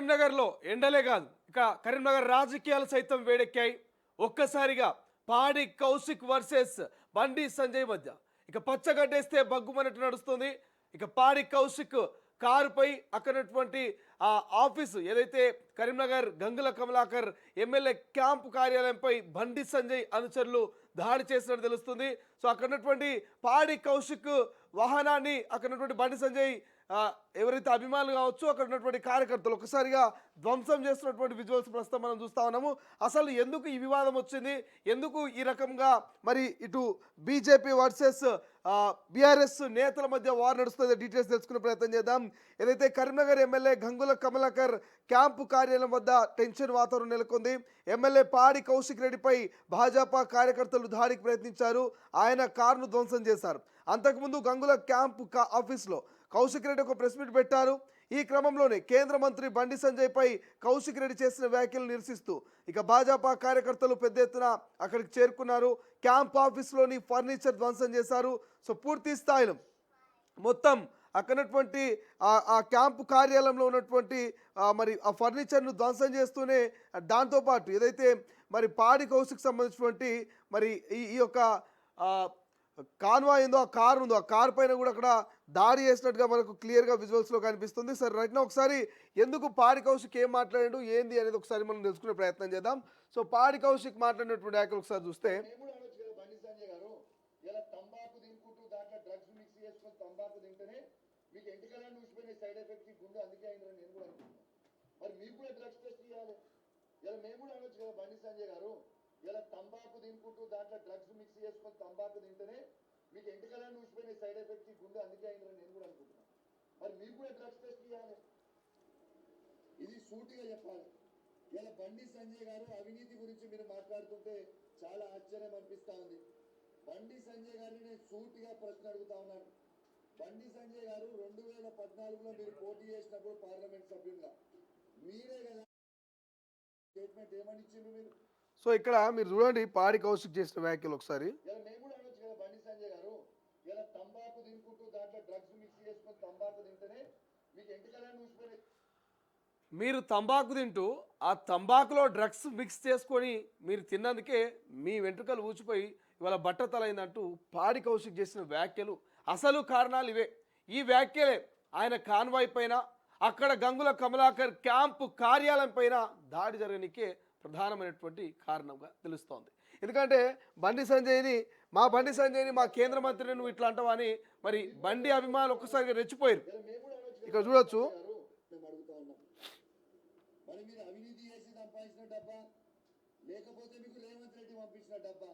కరీంనగర్లో ఎండలే కాదు ఇక కరీంనగర్ రాజకీయాలు సైతం వేడెక్కాయి. ఒక్కసారిగా పాడి కౌశిక్ వర్సెస్ బండి సంజయ్ మధ్య ఇక పచ్చగడ్డేస్తే బగ్గుమన్నట్టు నడుస్తుంది. ఇక పాడి కౌశిక్ కారుపై అక్కడటువంటి ఆ ఆఫీసు ఏదైతే కరీంనగర్ గంగుల కమలాకర్ ఎమ్మెల్యే క్యాంపు కార్యాలయంపై బండి సంజయ్ అనుచరులు దాడి చేసినట్టు తెలుస్తుంది. సో అక్కడటువంటి పాడి కౌశిక్ వాహనాన్ని అక్కడటువంటి బండి సంజయ్ ఎవరైతే అభిమానులు కావచ్చు అక్కడ ఉన్నటువంటి కార్యకర్తలు ఒకసారిగా ధ్వంసం చేస్తున్నటువంటి విజువల్స్ ప్రస్తుతం మనం చూస్తా ఉన్నాము. అసలు ఎందుకు ఈ వివాదం వచ్చింది, ఎందుకు ఈ రకంగా మరి ఇటు బీజేపీ వర్సెస్ బీఆర్ఎస్ నేతల మధ్య వార్ నడుస్తుంది, డీటెయిల్స్ తెలుసుకునే ప్రయత్నం చేద్దాం. ఏదైతే కరీంనగర్ ఎమ్మెల్యే గంగుల కమలాకర్ క్యాంపు కార్యాలయం వద్ద టెన్షన్ వాతావరణం నెలకొంది. ఎమ్మెల్యే పాడి కౌశిక్ రెడ్డిపై భాజపా కార్యకర్తలు దాడికి ప్రయత్నించారు. ఆయన కారును ధ్వంసం చేశారు. అంతకుముందు గంగుల క్యాంపు ఆఫీస్లో కౌశిక్ రెడ్డి ఒక ప్రెస్ మీట్ పెట్టారు. ఈ క్రమంలోనే కేంద్ర మంత్రి బండి సంజయ్పై కౌశిక్ రెడ్డి చేసిన వ్యాఖ్యలు నిరసిస్తూ ఇక భాజపా కార్యకర్తలు పెద్ద ఎత్తున అక్కడికి చేరుకున్నారు. క్యాంప్ ఆఫీస్లోని ఫర్నిచర్ ధ్వంసం చేశారు. సో పూర్తి స్థాయిలో మొత్తం అక్కడటువంటి ఆ క్యాంపు కార్యాలయంలో ఉన్నటువంటి మరి ఆ ఫర్నిచర్ను ధ్వంసం చేస్తూనే దాంతోపాటు ఏదైతే మరి పాడి కౌశిక్ సంబంధించినటువంటి మరి ఈ యొక్క కాన్వాయ్ ఉందో ఆ కారు ఉందో ఆ కారు పైన కూడా అక్కడ దాడి చేసినట్టుగా మనకు క్లియర్గా విజువల్స్లో కనిపిస్తుంది. సరే రైట్ నా ఒకసారి ఎందుకు పాడి కౌశిక్ ఏం మాట్లాడాడు ఏంది అనేది ఒకసారి మనం తెలుసుకునే ప్రయత్నం చేద్దాం. సో పాడి కౌశిక్ మాట్లాడినటువంటి వ్యాఖ్యలు ఒకసారి చూస్తే ఇలా తంబాకు తినుకుంటూ దాంట్లో డ్రగ్స్ మిక్స్ చేసుకొని తంబాకు తింటేనే మీకు ఎంటికలను ఊసిపోయిన సైడ్ ఎఫెక్ట్ గుండె అందుకే అయిందని నేను కూడా అనుకుంటున్నాను. మరి మీకు కూడా డ్రగ్స్ టెస్ట్ చేయాలి, ఇది సూటిగా చెప్పాలి. ఇలా బండి సంజయ్ గారు అవినీతి గురించి మీరు మాట్లాడుతుంటే చాలా ఆశ్చర్యం అనిపిస్తా ఉంది. బండి సంజయ్ గారిని నేను సూటిగా ప్రశ్న అడుగుతా ఉన్నాను. బండి సంజయ్ గారు 2014లో మీరు పోటీ చేసినప్పుడు పార్లమెంట్ సభ్యులుగా మీరే కదా స్టేట్మెంట్ ఏమని ఇచ్చిండ్రు మీరు? సో ఇక్కడ మీరు చూడండి పాడి కౌశిక్ చేసిన వ్యాఖ్యలు ఒకసారి. మేము కూడా అనొచ్చు కదా బండి సంజయ్ గారు, ఇలా తంబాకు తినుకుంటూ దాంట్లో డ్రగ్స్ మిక్స్ చేసుకొని తంబాకు తింటేనే మీకు ఎంటికలను ఊసిపోయినాయి. మీరు తంబాకు తింటూ ఆ తంబాకులో డ్రగ్స్ మిక్స్ చేసుకొని మీరు తిన్నందుకే మీ వెంట్రుకలు ఊచిపోయి ఇవాళ బట్టతలైందంటూ పాడి కౌశిక్ చేసిన వ్యాఖ్యలు అసలు కారణాలు ఇవే. ఈ వ్యాఖ్యలే ఆయన కాన్వాయ్ పైన అక్కడ గంగుల కమలాకర్ క్యాంపు కార్యాలయం పైన దాడి జరగనికే ప్రధానమైనటువంటి కారణంగా తెలుస్తోంది. ఎందుకంటే బండి సంజయ్ని మా కేంద్ర మంత్రిని నువ్వు ఇట్లా అంటావా అని మరి బండి అభిమానులు ఒక్కసారిగా రెచ్చిపోయారు. ఇక్కడ చూడొచ్చు. లేకపోతే మీకు రేవంత్ రెడ్డి పంపించిన డబ్బా,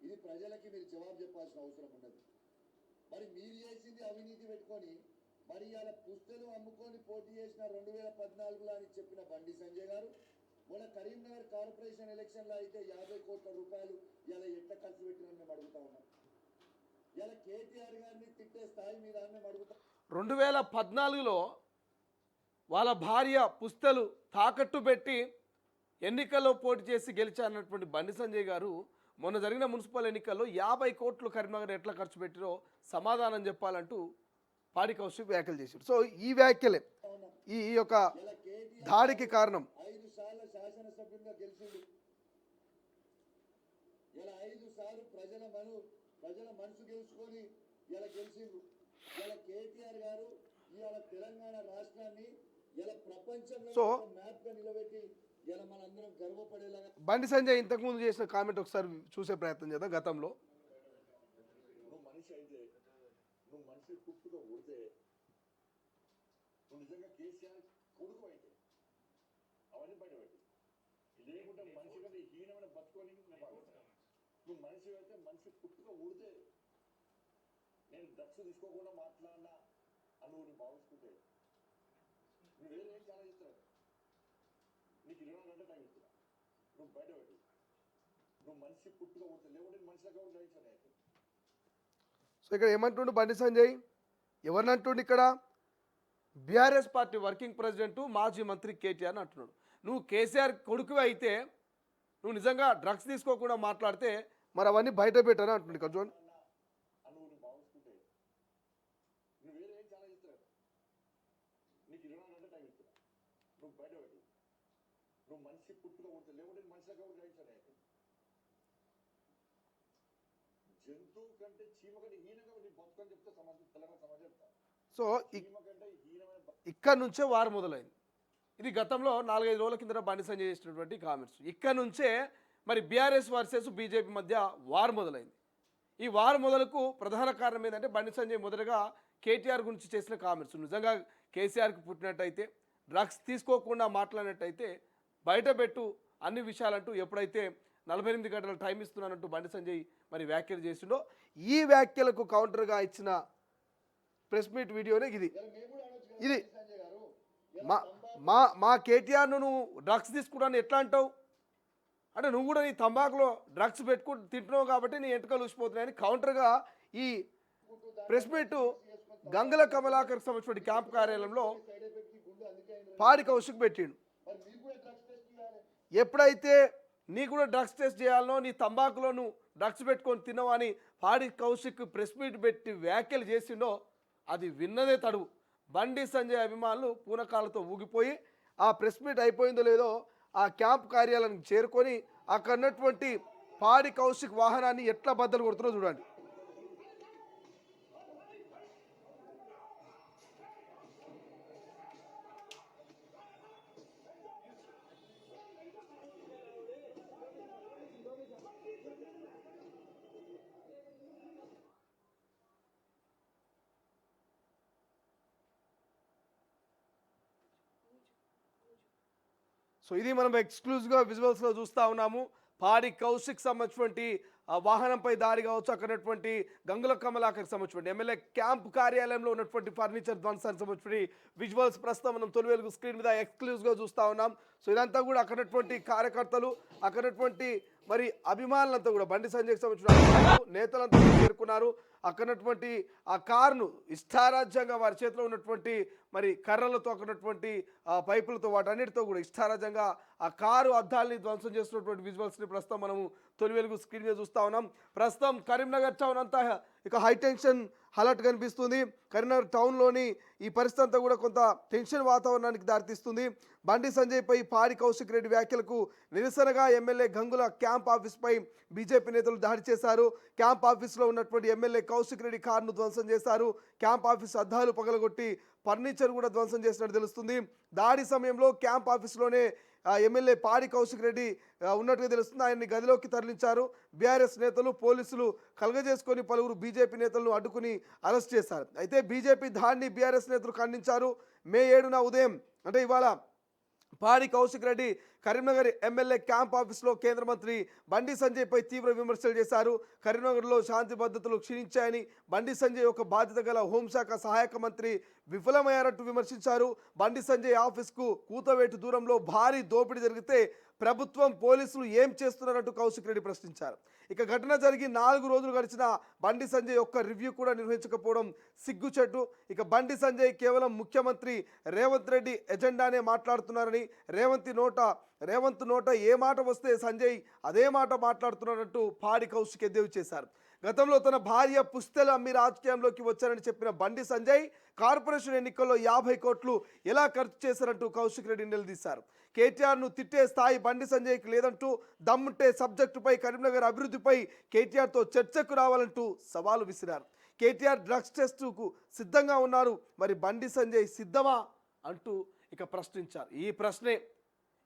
ఇది ప్రజలకి మీరు జవాబు చెప్పాల్సిన అవసరం ఉన్నది. మరి మీరు చేసింది అవినీతి పెట్టుకొని మరి ఇవాళ పుస్తలు అమ్ముకొని పోటీ చేసిన 2014లో అని చెప్పిన బండి సంజయ్ గారు మొన్న కరీంనగర్ కార్పొరేషన్ ఎలక్షన్లో అయితే 50 కోట్ల రూపాయలు ఇలా ఎట్లా ఖర్చు పెట్టినని మేము అడుగుతా ఉన్నాం. ఇలా కేటీఆర్ గారిని తిట్టే స్థాయి మీద మేము అడుగుతాం. 2014లో వాళ్ళ భార్య పుస్తలు తాకట్టు పెట్టి ఎన్నికల్లో పోటీ చేసి గెలిచారన్నటువంటి బండి సంజయ్ గారు మొన్న జరిగిన మున్సిపల్ ఎన్నికల్లో 50 కోట్లు కరీంనగర్ ఎట్లా ఖర్చు పెట్టిరో సమాధానం చెప్పాలంటూ పాడి కౌశిక్ వ్యాఖ్యలు చేశారు. సో ఈ వ్యాఖ్యలే ఈ యొక్క దాడికి కారణం. 5 సార్లు శాసనసభ్యులుగా గెలిచిండు. ఇలా 5 సార్లు ప్రజల మనసు గెలుచుకొని ఇలా గెలిచిండ్రు. ఇలా కేటీఆర్ గారు ఇవాళ తెలంగాణ రాష్ట్రాన్ని ఇలా ప్రపంచంలో మ్యాప్ గా నిలబెట్టి ఇలా మనందరం గర్వపడేలాగా బండి సంజయ్ ఇంతకుముందు చేసిన కామెంట్ ఒకసారి చూసే ప్రయత్నం చేద్దాం. గతంలో నువ్వు మనిషి అయితే నువ్వు మనిషి పుట్టుగా ఊడితే నువ్వు నిజంగా కేసీఆర్ కొడుకు అయితే అవన్నీ బయటపెట్టి లేకుంటే మనిషి కదా హీనమైన బతుకొని నువ్వు మనిషి అయితే మనిషి పుట్టుగా ఊడితే నేను డ్రగ్స్ తీసుకోకుండా మాట్లాడినా అని నువ్వు భావించుకుంటే నువ్వేం చాలా ఇస్తావు. నీకు 24 గంటల టైం ఇస్తున్నా, నువ్వు బయటపెట్టి నువ్వు మనిషి పుట్టుగా ఊడితే లేకుంటే మనిషిగా గ్రహించాను. సో ఇక్కడ ఏమంటుండు బండి సంజయ్, ఎవరిని అంటుండు ఇక్కడ? బీఆర్ఎస్ పార్టీ వర్కింగ్ ప్రెసిడెంట్ మాజీ మంత్రి కేటీఆర్ అంటున్నాడు. నువ్వు కేసీఆర్ కొడుకు అయితే నువ్వు నిజంగా డ్రగ్స్ తీసుకోకుండా మాట్లాడితే మరి అవన్నీ బయట పెట్టాను అంటుండు. ఇక్కడ చూడండి. నువ్వు బయటపెట్టు. నువ్వు మనిషి పుట్టుక ఉంటే లేకుంటే మనిషిగా కూడా గ్రహించాలి. జంతువు కంటే చీమ కంటే హీనంగా నీ బతుకని చెప్తే సమాజం తెలంగాణ సమాజం చెప్తా. సో చీమ కంటే హీనమైన ఇక్కడ నుంచే వార్ మొదలైంది. ఇది గతంలో 4-5 రోజుల కింద బండి సంజయ్ చేసినటువంటి కామెంట్స్. ఇక్కడ నుంచే మరి బీఆర్ఎస్ వర్సెస్ బీజేపీ మధ్య వార్ మొదలైంది. ఈ వార్ మొదలకు ప్రధాన కారణం ఏంటంటే బండి సంజయ్ మొదటగా కేటీఆర్ గురించి చేసిన కామెంట్స్. నిజంగా కేసీఆర్కి పుట్టినట్టయితే డ్రగ్స్ తీసుకోకుండా మాట్లాడినట్టయితే బయటపెట్టు అన్ని విషయాలంటూ ఎప్పుడైతే 48 గంటల టైం ఇస్తున్నానంటూ బండి సంజయ్ మరి వ్యాఖ్యలు చేసిండో ఈ వ్యాఖ్యలకు కౌంటర్గా ఇచ్చిన ప్రెస్ మీట్ వీడియోనే ఇది. ఇది మా కేటీఆర్ను నువ్వు డ్రగ్స్ తీసుకుంటాను ఎట్లా అంటావు అంటే నువ్వు కూడా నీ తంబాకులో డ్రగ్స్ పెట్టుకుని తింటున్నావు కాబట్టి నీ ఎంటకలు ఊసిపోతున్నాయని కౌంటర్గా ఈ ప్రెస్ మీట్ గంగుల కమలాకర్కి సంబంధించిన క్యాంప్ కార్యాలయంలో పాడి కౌశిక్ పెట్టిండు. ఎప్పుడైతే నీ కూడా డ్రగ్స్ టెస్ట్ చేయాలనో నీ తంబాకులో నువ్వు డ్రగ్స్ పెట్టుకొని తిన్నావు అని పాడి కౌశిక్ ప్రెస్ మీట్ పెట్టి వ్యాఖ్యలు చేసిండో అది విన్నదే తడువు. బండి సంజయ్ అభిమానులు పూనకాలతో ఊగిపోయి ఆ ప్రెస్ మీట్ అయిపోయిందో లేదో ఆ క్యాంప్ కార్యాలయానికి చేరుకొని అక్కడ ఉన్నటువంటి పాడి కౌశిక్ వాహనాన్ని ఎట్లా బద్దలు కొడుతున్నారో చూడండి. సో ఇది మనం ఎక్స్క్లూజివ్గా విజువల్స్లో చూస్తూ ఉన్నాము. పాడి కౌశిక్ సంబంధించినటువంటి వాహనంపై దాడి కావచ్చు, అక్కడటువంటి గంగుల కమలాకర్కి సంబంధించినటువంటి ఎమ్మెల్యే క్యాంప్ కార్యాలయంలో ఉన్నటువంటి ఫర్నిచర్ ధ్వంసానికి సంబంధించిన విజువల్స్ ప్రస్తుతం మనం తొలి వెలుగు స్క్రీన్ మీద ఎక్స్క్లూజివ్గా చూస్తూ ఉన్నాం. సో ఇదంతా కూడా అక్కడటువంటి కార్యకర్తలు, అక్కడటువంటి మరి అభిమానులంతా కూడా బండి సంజయ్కి సంబంధించిన నేతలంతా చేరుకున్నారు. అక్కడటువంటి ఆ కారును ఇష్టారాజ్యంగా వారి చేతిలో ఉన్నటువంటి మరి కర్రలతో అక్కడటువంటి పైపులతో వాటన్నిటితో కూడా ఇష్టారాజ్యంగా ఆ కారు అద్దాలని ధ్వంసం చేస్తున్నటువంటి విజువల్స్ని ప్రస్తుతం మనము తొలి వెలుగు స్క్రీన్ మీద చూస్తూ ఉన్నాం. ప్రస్తుతం కరీంనగర్ టౌన్ అంతా ఇక హైటెన్షన్ అలర్ట్ కనిపిస్తుంది. కరీంనగర్ టౌన్లోని ఈ పరిస్థితి అంతా కూడా కొంత టెన్షన్ వాతావరణానికి దారితీస్తుంది. బండి సంజయ్పై పాడి కౌశిక్ రెడ్డి వ్యాఖ్యలకు నిరసనగా ఎమ్మెల్యే గంగుల క్యాంప్ ఆఫీస్పై బీజేపీ నేతలు దాడి చేశారు. క్యాంప్ ఆఫీస్లో ఉన్నటువంటి ఎమ్మెల్యే కౌశిక్ రెడ్డి కారును ధ్వంసం చేశారు. క్యాంప్ ఆఫీస్ అద్దాలు పగలగొట్టి ఫర్నిచర్ కూడా ధ్వంసం చేసినట్టు తెలుస్తుంది. దాడి సమయంలో క్యాంప్ ఆఫీస్లోనే ఎమ్మెల్యే పాడి కౌశిక్ రెడ్డి ఉన్నట్టుగా తెలుస్తుంది. ఆయన్ని గదిలోకి తరలించారు. బీఆర్ఎస్ నేతలు పోలీసులు కలగజేసుకొని పలువురు బీజేపీ నేతలను అడ్డుకుని అరెస్ట్ చేశారు. అయితే బీజేపీ దాడిని బీఆర్ఎస్ నేతలు ఖండించారు. మే 7న ఉదయం అంటే ఇవాళ పాడి కౌశిక్ రెడ్డి కరీంనగర్ ఎమ్మెల్యే క్యాంప్ ఆఫీస్లో కేంద్ర మంత్రి బండి సంజయ్పై తీవ్ర విమర్శలు చేశారు. కరీంనగర్లో శాంతి భద్రతలు క్షీణించాయని, బండి సంజయ్ ఒక బాధ్యత గల హోంశాఖ సహాయక మంత్రి విఫలమయ్యారంటూ విమర్శించారు. బండి సంజయ్ ఆఫీస్కు కూతవేటు దూరంలో భారీ దోపిడీ జరిగితే ప్రభుత్వం పోలీసులు ఏం చేస్తున్నారంటూ కౌశిక్ రెడ్డి ప్రశ్నించారు. ఇక ఘటన జరిగి 4 రోజులు గడిచిన బండి సంజయ్ ఒక్క రివ్యూ కూడా నిర్వహించకపోవడం సిగ్గుచెట్టు. ఇక బండి సంజయ్ కేవలం ముఖ్యమంత్రి రేవంత్ రెడ్డి ఎజెండానే మాట్లాడుతున్నారని, రేవంత్ నోట ఏ మాట వస్తే సంజయ్ అదే మాట మాట్లాడుతున్నారంటూ పాడి కౌశిక్ ఎద్దేవి చేశారు. గతంలో తన భార్య పుస్తెలు అమ్మి రాజకీయంలోకి వచ్చారని చెప్పిన బండి సంజయ్ కార్పొరేషన్ ఎన్నికల్లో 50 కోట్లు ఎలా ఖర్చు చేశారంటూ కౌశిక్ రెడ్డి నిలదీశారు. కేటీఆర్ను తిట్టే స్థాయి బండి సంజయ్కి లేదంటూ దమ్ముంటే సబ్జెక్టుపై కరీంనగర్ అభివృద్ధిపై కేటీఆర్తో చర్చకు రావాలంటూ సవాలు విసిరారు. కేటీఆర్ డ్రగ్స్ టెస్టుకు సిద్ధంగా ఉన్నారు, మరి బండి సంజయ్ సిద్ధమా అంటూ ఇక ప్రశ్నించారు.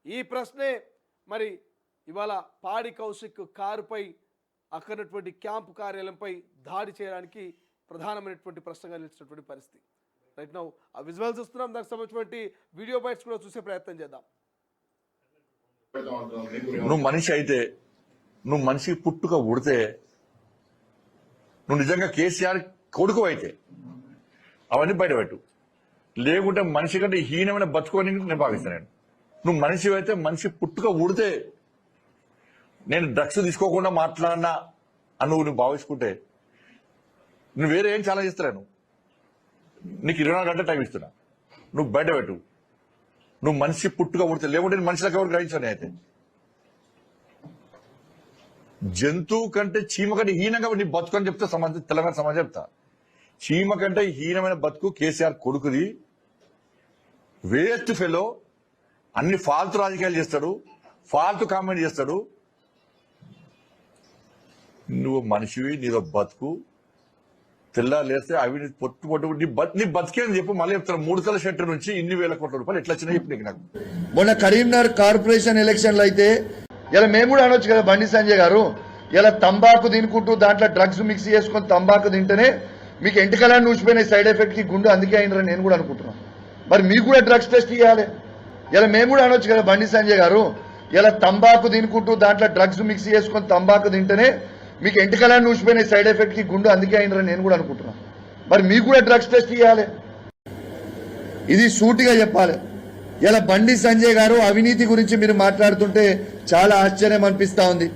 ఈ ప్రశ్నే మరి ఇవాళ పాడి కౌశిక్ కారుపై అక్కడటువంటి క్యాంపు కార్యాలయంపై దాడి చేయడానికి ప్రధానమైనటువంటి ప్రశ్నగా నిలిచినటువంటి పరిస్థితి. రైట్ నౌ ఆ విజువల్స్ చూస్తున్నాం, దానికి సంబంధించినటువంటి వీడియో బైట్స్ కూడా చూసే ప్రయత్నం చేద్దాం. నువ్వు మనిషి అయితే, నువ్వు మనిషి పుట్టుక ఉడితే, నువ్వు నిజంగా కేసీఆర్ కొడుకు అయితే అవన్నీ బయటపెట్టు. లేకుంటే మనిషి కంటే హీనమైన బతుకొని నేను భావిస్తాను. నువ్వు మనిషి అయితే, మనిషి పుట్టుక ఉడితే నేను డ్రగ్స్ తీసుకోకుండా మాట్లాడినా అని నువ్వు భావించుకుంటే నువ్వు వేరే ఏం చాలా చేస్తున్నాను. నీకు 24 గంటల టైం ఇస్తున్నా, నువ్వు బయటపెట్టు. నువ్వు మనిషి పుట్టుక ఉడితే, లేకుంటే మనిషిలకు ఎవరు గ్రహించాను. అయితే జంతువు కంటే చీమ కంటే హీనంగా నీ బతుకు అని చెప్తే తెలంగాణ సమాజం చెప్తా. చీమ కంటే హీనమైన బతుకు కేసీఆర్ కొడుకుది. Waste fellow. అన్ని ఫాల్తు రాజకీయాలు చేస్తాడు, ఫాల్తు కామెంట్ చేస్తాడు. నువ్వు మనిషివి, నీదో బతుకు. తెల్లాలేస్తే అవి పొట్టు నీ బతికేని చెప్పు. మళ్ళీ చెప్తాను, 3 తల షట్టర్ నుంచి ఇన్ని వేల కోట్ల రూపాయలు ఎట్లా వచ్చినాయి చెప్పు నీకు. నాకు మొన్న కరీంనగర్ కార్పొరేషన్ ఎలక్షన్లు అయితే ఇలా మేము కూడా అనొచ్చు కదా బండి సంజయ్ గారు, ఇలా తంబాకు తినుకుంటూ దాంట్లో డ్రగ్స్ మిక్స్ చేసుకొని తంబాకు తింటేనే మీకు ఎంటకలని నూసిపోయినాయి సైడ్ ఎఫెక్ట్ కి గుండు అందుకే అయినరని నేను కూడా అనుకుంటున్నాను. మరి మీకు కూడా డ్రగ్స్ టెస్ట్ ఇవ్వాలి. ఇలా మేము కూడా అనొచ్చు కదా బండి సంజయ్ గారు, ఇలా తంబాకు తినుకుంటూ దాంట్లో డ్రగ్స్ మిక్స్ చేసుకొని తంబాకు తింటేనే మీకు ఎంటకలని నూసిపోయినాయి సైడ్ ఎఫెక్ట్ కి గుండు అందుకే అయినరని నేను కూడా అనుకుంటున్నాను. మరి మీకు కూడా డ్రగ్స్ టెస్ట్ ఇవ్వాలి. ఇది సూటిగా చెప్పాలి. ఇలా బండి సంజయ్ గారు అవినీతి గురించి మీరు మాట్లాడుతుంటే చాలా ఆశ్చర్యం అనిపిస్తా ఉంది.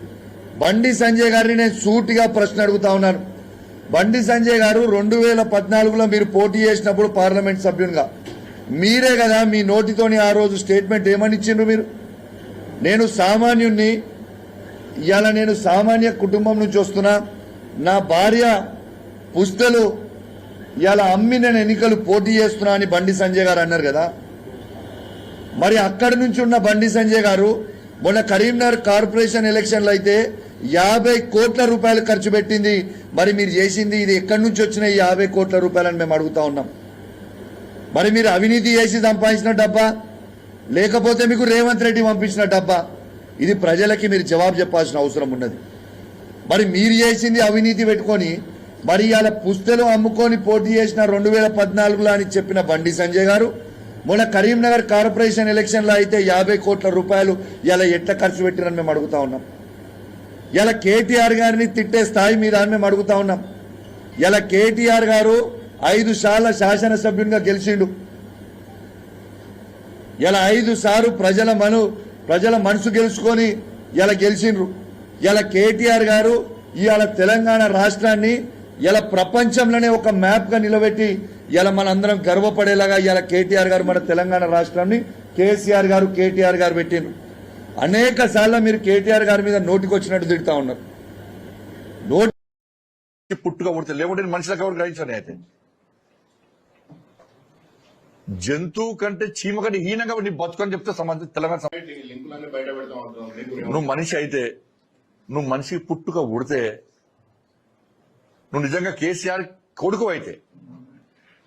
బండి సంజయ్ గారిని నేను సూటిగా ప్రశ్న అడుగుతా ఉన్నాను. బండి సంజయ్ గారు 2014లో మీరు పోటీ చేసినప్పుడు పార్లమెంట్ సభ్యునిగా మీరే కదా మీ నోటితోని ఆ రోజు స్టేట్మెంట్ ఏమని ఇచ్చిండ్రు మీరు? నేను సామాన్యుణ్ణి, ఇవాళ నేను సామాన్య కుటుంబం నుంచి వస్తున్నా, నా భార్య పుస్తలు ఇవాళ అమ్మి నేను ఎన్నికలు పోటీ చేస్తున్నా అని బండి సంజయ్ గారు అన్నారు కదా. మరి అక్కడి నుంచి ఉన్న బండి సంజయ్ గారు మొన్న కరీంనగర్ కార్పొరేషన్ ఎలక్షన్లు అయితే 50 కోట్ల రూపాయలు ఖర్చు పెట్టింది. మరి మీరు చేసింది ఇది ఎక్కడి నుంచి వచ్చిన ఈ 50 కోట్ల రూపాయలని మేము అడుగుతా ఉన్నాం. మరి మీరు అవినీతి చేసి సంపాదించిన డబ్బా, లేకపోతే మీకు రేవంత్ రెడ్డి పంపించిన డబ్బా? ఇది ప్రజలకి మీరు జవాబు చెప్పాల్సిన అవసరం ఉన్నది. మరి మీరు చేసింది అవినీతి పెట్టుకొని మరి ఇవాళ పుస్తలు అమ్ముకొని పోటీ చేసిన 2014లో అని చెప్పిన బండి సంజయ్ గారు మొన్న కరీంనగర్ కార్పొరేషన్ ఎలక్షన్లో అయితే 50 కోట్ల రూపాయలు ఇలా ఎట్లా ఖర్చు పెట్టిరని మేము అడుగుతా ఉన్నాం. ఇలా కేటీఆర్ గారిని తిట్టే స్థాయి మీద అని మేము అడుగుతా ఉన్నాం. ఇలా కేటీఆర్ గారు 5 సార్ల శాసనసభ్యునిగా గెలిచిండు. ఇలా 5 సార్లు ప్రజల మనసు గెలుచుకొని ఇలా గెలిచిండ్రు. ఇలా కేటీఆర్ గారు ఇవాళ తెలంగాణ రాష్ట్రాన్ని ఇలా ప్రపంచంలోనే ఒక మ్యాప్ గా నిలబెట్టి ఇలా మనందరం గర్వపడేలాగా ఇలా కేటీఆర్ గారు మన తెలంగాణ రాష్ట్రాన్ని కేసీఆర్ గారు కేటీఆర్ గారు పెట్టిండ్రు. అనేక సార్లు మీరు కేటీఆర్ గారి మీద నోటికొచ్చినట్టు తిడతా ఉన్నారు. పుట్టుగా ఉడితే లేకుంటే మనుషులకు ఎవరు గ్రహించాలి. అయితే జంతువు కంటే చీమ కంటే హీనంగా నీ బతుకని చెప్తే తెలంగాణ నువ్వు మనిషి అయితే, నువ్వు మనిషి పుట్టుక ఉడితే, నువ్వు నిజంగా కేసీఆర్ కొడుకు అయితే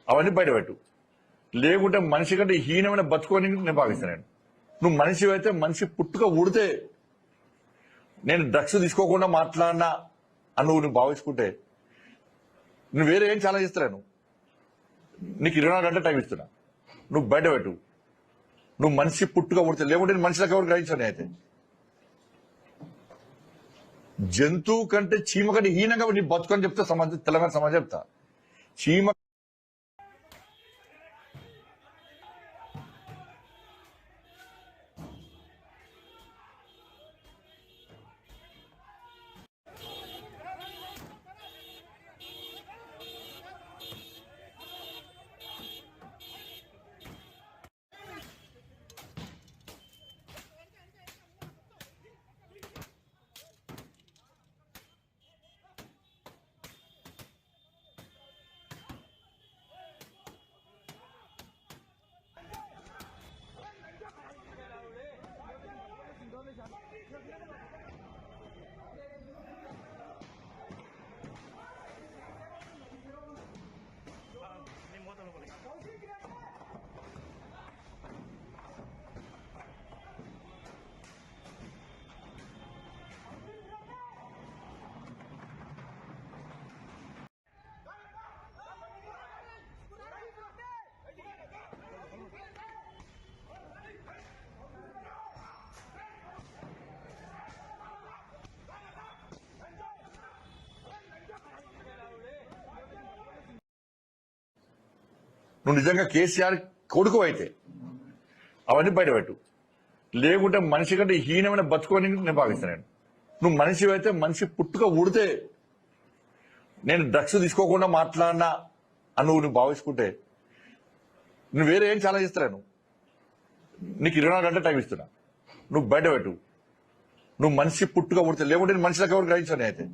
అవన్నీ బయటపెట్టు. లేకుంటే మనిషి కంటే హీనమైన బతుకొని నేను భావిస్తాను. నువ్వు మనిషి అయితే, మనిషి పుట్టుక ఉడితే, నేను డ్రగ్స్ తీసుకోకుండా మాట్లాడినా అని నువ్వు భావించుకుంటే నువ్వు వేరే ఏం చాలా చేస్తున్నాను. నీకు 24 గంటల టైం ఇస్తున్నా, నువ్వు బయటపెట్టు. నువ్వు మనిషి పుట్టుక ఉడితే, లేకుంటే మనుషులకు ఎవరు గ్రహించాలి. అయితే జంతువు కంటే చీమ కంటే హీనంగా నీ బతుకని చెప్తే తెలంగాణ సమాజం చెప్తా. చీమ నువ్వు నిజంగా కేసీఆర్ కొడుకు అయితే అవన్నీ బయటపెట్టు. లేకుంటే మనిషి కంటే హీనమైన బతుకొని నేను భావిస్తాను. నువ్వు మనిషి అయితే, మనిషి పుట్టుక ఉడితే, నేను డ్రగ్స్ తీసుకోకుండా మాట్లాడినా అని నువ్వు భావించుకుంటే నువ్వు వేరే ఏం చాలా చేస్తున్నాను. నీకు 24 గంటల టైం ఇస్తున్నా, నువ్వు బయటపెట్టు. నువ్వు మనిషి పుట్టుక ఉడితే, లేకుంటే మనుషులకు ఎవరు గ్రహించాలి. అయితే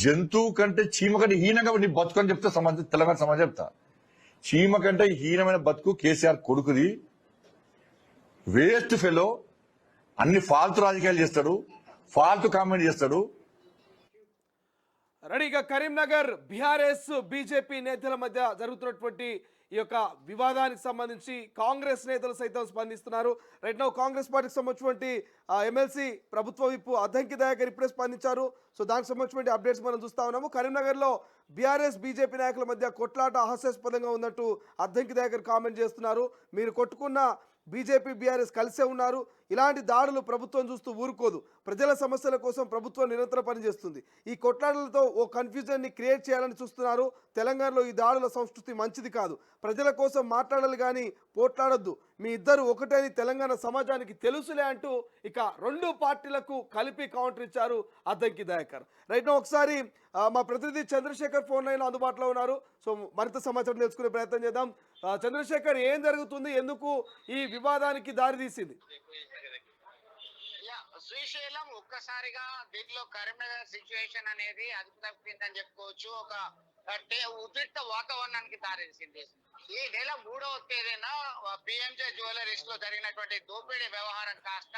జంతువు కంటే చీమ కంటే హీనంగా నీ బతుకని చెప్తే తెలంగాణ సమాజం చెప్తా. చీమ కంటే హీనమైన బతుకు కేసీఆర్ కొడుకుది. వేస్ట్ ఫెలో, అన్ని ఫాల్తు రాజకీయాలు చేస్తాడు, ఫాల్తు కామెంట్ చేస్తాడు. రెడీగా కరీంనగర్ బీఆర్ఎస్ బీజేపీ నేతల మధ్య జరుగుతున్నటువంటి ఈ యొక్క వివాదానికి సంబంధించి కాంగ్రెస్ నేతలు సైతం స్పందిస్తున్నారు. రైట్ నౌ కాంగ్రెస్ పార్టీకి సంబంధించినటువంటి ఎమ్మెల్సీ ప్రభుత్వ విప్ అద్దంకి దయాకర్ ఇప్పుడే స్పందించారు. సో దానికి సంబంధించినటువంటి అప్డేట్స్ మనం చూస్తా ఉన్నాము. కరీంనగర్లో బీఆర్ఎస్ బీజేపీ నాయకుల మధ్య కొట్లాట హాస్యాస్పదంగా ఉన్నట్టు అద్దంకి దయాకర్ కామెంట్ చేస్తున్నారు. మీరు కొట్టుకున్న బీజేపీ బీఆర్ఎస్ కలిసే ఉన్నారు. ఇలాంటి దాడులు ప్రభుత్వం చూస్తూ ఊరుకోదు. ప్రజల సమస్యల కోసం ప్రభుత్వం నిరంతరం పనిచేస్తుంది. ఈ కొట్లాటలతో ఓ కన్ఫ్యూజన్ని క్రియేట్ చేయాలని చూస్తున్నారు. తెలంగాణలో ఈ దాడుల సంస్కృతి మంచిది కాదు. ప్రజల కోసం మాట్లాడాలి కానీ పోట్లాడొద్దు. మీ ఇద్దరు ఒకటేని తెలంగాణ సమాజానికి తెలుసులే అంటూ ఇక రెండు పార్టీలకు కలిపి కౌంటర్ ఇచ్చారు అద్దంకి దయాకర్. రైట్ నో ఒకసారి మా ప్రతినిధి చంద్రశేఖర్ ఫోన్ లైన్ అందుబాటులో ఉన్నారు. సో మరింత సమాచారం తెలుసుకునే ప్రయత్నం చేద్దాం. చంద్రశేఖర్, ఏం జరుగుతుంది, ఎందుకు ఈ వివాదానికి దారితీసింది? శ్రీశైలం ఒక్కసారిగా దీంట్లో కరీంనగర్ సిచ్యువేషన్ అనేది అదుపు తప్పిందని చెప్పుకోవచ్చు. ఒక ఉద్రిక్త వాతావరణానికి దారితీసింది. ఈ నెల 3వ తేదీన పిఎంజే జ్యువెలరీస్ లో జరిగినటువంటి దోపిడీ వ్యవహారం కాస్త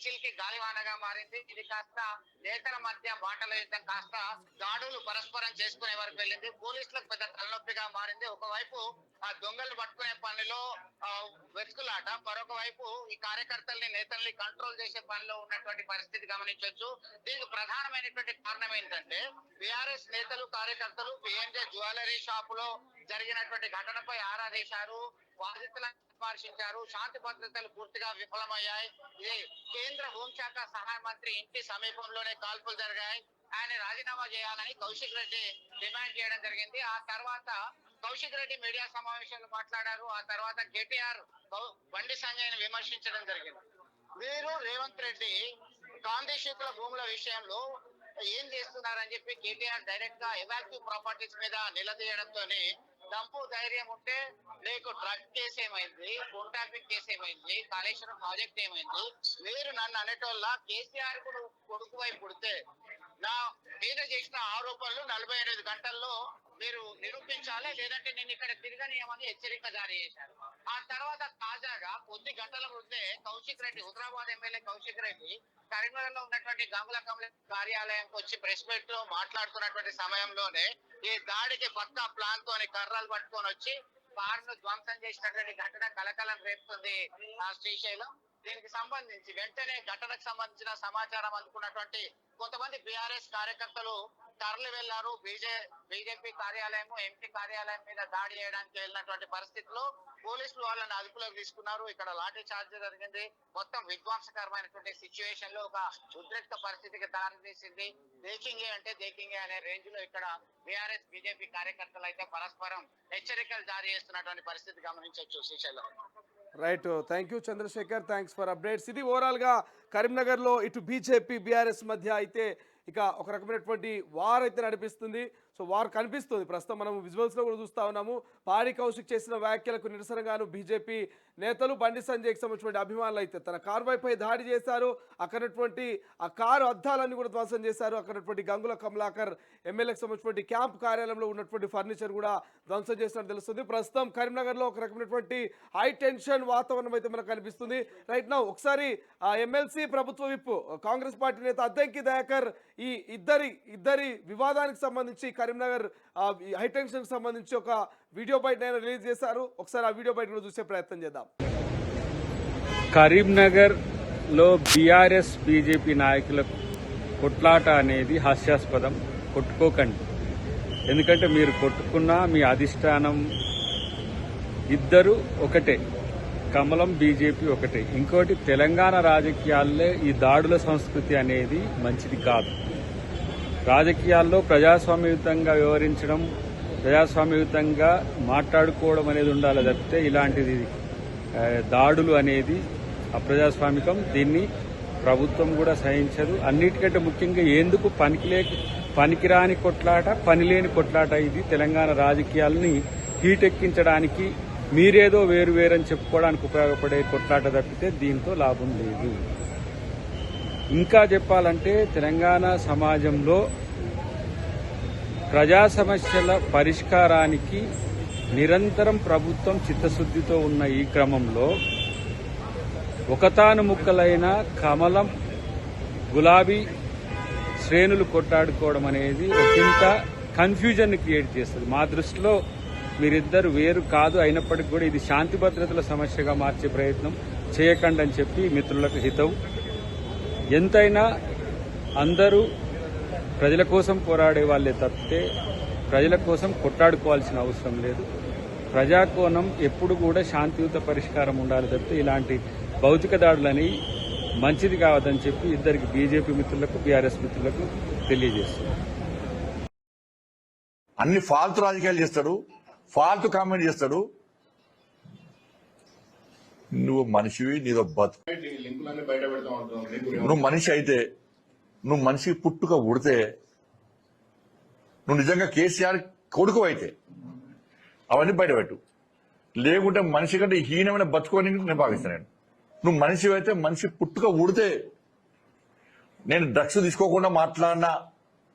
చిలికి గాలివానగా మారింది. ఇది కాస్త నేతల మధ్య మాటల యుద్ధం కాస్త దాడులు పరస్పరం చేసుకునే వరకు వెళ్ళింది. పోలీసులకు పెద్ద తలనొప్పిగా మారింది. ఒకవైపు ఆ దొంగలు పట్టుకునే పనిలో వెతుకులాట, మరొక వైపు ఈ కార్యకర్తల్ని నేతల్ని కంట్రోల్ చేసే పనిలో ఉన్నటువంటి పరిస్థితి గమనించవచ్చు. దీనికి ప్రధానమైనటువంటి కారణం ఏంటంటే బీఆర్ఎస్ నేతలు కార్యకర్తలు పిఎంజే జ్యువెలరీ షాప్ లో జరిగినటువంటి ఘటనపై ఆరా తీశారు, బాధితులను పరామర్శించారు. శాంతి భద్రతలు పూర్తిగా విఫలమయ్యాయి. ఇది కేంద్ర హోంశాఖ సహాయ మంత్రి ఇంటి సమీపంలోనే కాల్పులు జరిగాయి. ఆయన రాజీనామా చేయాలని కౌశిక్ రెడ్డి డిమాండ్ చేయడం జరిగింది. ఆ తర్వాత కౌశిక్ రెడ్డి మీడియా సమావేశంలో మాట్లాడారు. ఆ తర్వాత కేటీఆర్ బండి సంజయ్ని విమర్శించడం జరిగింది. వీరు రేవంత్ రెడ్డి గాంధీశీకుల భూముల విషయంలో ఏం చేస్తున్నారని చెప్పి కేటీఆర్ డైరెక్ట్ గా ఎవాక్యూ ప్రాపర్టీస్ మీద నిలదీయడంతోనే దంపు ధైర్యం ఉంటే నీకు డ్రగ్ కేసు ఏమైంది, ఫోన్ ట్యాపింగ్ కేసు ఏమైంది, కాళేశ్వరం ప్రాజెక్ట్ ఏమైంది, మీరు నన్ను అనేటోళ్ళ కేసీఆర్ కొడుకు వైపు పుడితే నా మీద చేసిన ఆరోపణలు 48 గంటల్లో మీరు నిరూపించాలి, లేదంటే నేను ఇక్కడ తిరగనీయమని హెచ్చరిక జారీ చేశారు. ఆ తర్వాత తాజాగా కొద్ది గంటల ముందే కౌశిక్ రెడ్డి, హుజరాబాద్ ఎమ్మెల్యే కౌశిక్ రెడ్డి కరీంనగర్ లో ఉన్నటువంటి గంగుల కమల కార్యాలయంకి వచ్చి ప్రెస్ మీట్ లో మాట్లాడుతున్నటువంటి సమయంలోనే ఈ దాడికి పక్కా ప్లాన్ తోని కర్రలు పట్టుకొని వచ్చి కారును ధ్వంసం చేసినటువంటి ఘటన కలకలం రేపుతుంది ఆ శ్రీశైలం. దీనికి సంబంధించి వెంటనే ఘటనకు సంబంధించిన సమాచారం అందుకున్నటువంటి కొంతమంది బీఆర్ఎస్ కార్యకర్తలు తరలి వెళ్లారు. బీజేపీ కార్యాలయం, ఎంపీ కార్యాలయం మీద దాడి చేయడానికి వెళ్ళినటువంటి పరిస్థితిలో పోలీసులు వాళ్ళని అదుపులోకి తీసుకున్నారు. ఇక్కడ లాఠీ చార్జ్ జరిగింది. మొత్తం విధ్వంసకరమైనటువంటి సిచ్యువేషన్ లో ఒక ఉద్రిక్త పరిస్థితికి దారితీసింది. దేకింగే అంటే దేకింగే అనే రేంజ్ లో ఇక్కడ బీఆర్ఎస్ బీజేపీ కార్యకర్తలు అయితే పరస్పరం హెచ్చరికలు జారీ చేస్తున్నటువంటి పరిస్థితి గమనించవచ్చు Srisailam. Right, thank you Chandrashekar, thanks for updates. ఇది ఓవరాల్గా కరీంనగర్లో ఇటు బీజేపీ బీఆర్ఎస్ మధ్య అయితే ఇక ఒక రకమైనటువంటి వార్ అయితే నడిపిస్తుంది. సో వార్ కనిపిస్తుంది. ప్రస్తుతం మనం విజువల్స్లో కూడా చూస్తూ ఉన్నాము. పాడి కౌశిక్ చేసిన వ్యాఖ్యలకు నిరసనగాను బీజేపీ నేతలు బండి సంజయ్కి సంబంధించిన అభిమానులు అయితే తన కారు వైపై దాడి చేశారు. అక్కడటువంటి ఆ కారు అద్దాలన్నీ కూడా ధ్వంసం చేశారు. అక్కడటువంటి గంగుల కమలాకర్ ఎమ్మెల్యేకి సంబంధించినటువంటి క్యాంప్ కార్యాలయంలో ఉన్నటువంటి ఫర్నిచర్ కూడా ధ్వంసం చేసినట్టు తెలుస్తుంది. ప్రస్తుతం కరీంనగర్లో ఒక రకమైనటువంటి హై టెన్షన్ వాతావరణం అయితే మనకు కనిపిస్తుంది. రైట్ నౌ ఒకసారి ఆ ఎమ్మెల్సీ ప్రభుత్వ విప్ కాంగ్రెస్ పార్టీ నేత అద్దంకి దయాకర్ ఈ ఇద్దరి వివాదానికి సంబంధించి కరీంనగర్ హైటెన్షన్ సంబంధించి ఒక వీడియో బైట్ రిలీజ్ చేశారు. ఒకసారి ఆ వీడియో బైట్ కూడా చూసే ప్రయత్నం చేద్దాం. కరీంనగర్ లో బీఆర్ఎస్ బీజేపీ నాయకుల కొట్లాట అనేది హాస్యాస్పదం. కొట్టుకోకండి. ఎందుకంటే మీరు కొట్టుకున్నా మీ అధిష్టానం ఇద్దరు ఒకటే, కమలం బీజేపీ ఒకటే. ఇంకోటి, తెలంగాణ రాజకీయాల్లో ఈ దాడుల సంస్కృతి అనేది మంచిది కాదు. రాజకీయాల్లో ప్రజాస్వామ్యయుతంగా వ్యవహరించడం, ప్రజాస్వామ్యయుతంగా మాట్లాడుకోవడం అనేది ఉండాలి తప్పితే ఇలాంటిది దాడులు అనేది అప్రజాస్వామికం. దీన్ని ప్రభుత్వం కూడా సహించదు. అన్నిటికంటే ముఖ్యంగా ఎందుకు పనికిరాని కొట్లాట, పనిలేని కొట్లాట. ఇది తెలంగాణ రాజకీయాలని హీటెక్కించడానికి, మీరేదో వేరువేరని చెప్పుకోవడానికి ఉపయోగపడే కొట్లాట తప్పితే దీంతో లాభం లేదు. ఇంకా చెప్పాలంటే తెలంగాణ సమాజంలో ప్రజా సమస్యల పరిష్కారానికి నిరంతరం ప్రభుత్వం చిత్తశుద్ధితో ఉన్న ఈ క్రమంలో ఒకతాను ముక్కలైన కమలం గులాబీ శ్రేణులు కొట్టాడుకోవడం అనేది ఒకంత కన్ఫ్యూజన్ క్రియేట్ చేస్తుంది. మా దృష్టిలో మీరిద్దరు వేరు కాదు, అయినప్పటికీ కూడా ఇది శాంతి భద్రతల సమస్యగా మార్చే ప్రయత్నం చేయకండి అని చెప్పి మిత్రులకు హితవు. ఎంతైనా అందరూ ప్రజల కోసం పోరాడే వాళ్ళే తప్పితే ప్రజల కోసం కొట్టాడుకోవాల్సిన అవసరం లేదు. ప్రజాకోణం ఎప్పుడు కూడా శాంతియుత పరిష్కారం ఉండాలి తప్పితే ఇలాంటి భౌతిక దాడులని మంచిది కావద్దని చెప్పి ఇద్దరికి బీజేపీ మిత్రులకు బీఆర్ఎస్ మిత్రులకు తెలియజేస్తున్నారు. అన్ని ఫాల్తు రాజకీయాలు చేస్తాడు, ఫాల్తు కామెంట్ చేస్తాడు. నువ్వు మనిషివి, నీదో బతుకు. నువ్వు మనిషి అయితే, నువ్వు మనిషి పుట్టుక ఉడితే, నువ్వు నిజంగా కేసీఆర్ కొడుకు అయితే అవన్నీ బయటపెట్టు. లేకుంటే మనిషి కంటే హీనమైన బతుకోని నేను భావిస్తాను. నువ్వు మనిషి అయితే, మనిషి పుట్టుక ఉడితే, నేను డ్రగ్స్ తీసుకోకుండా మాట్లాడినా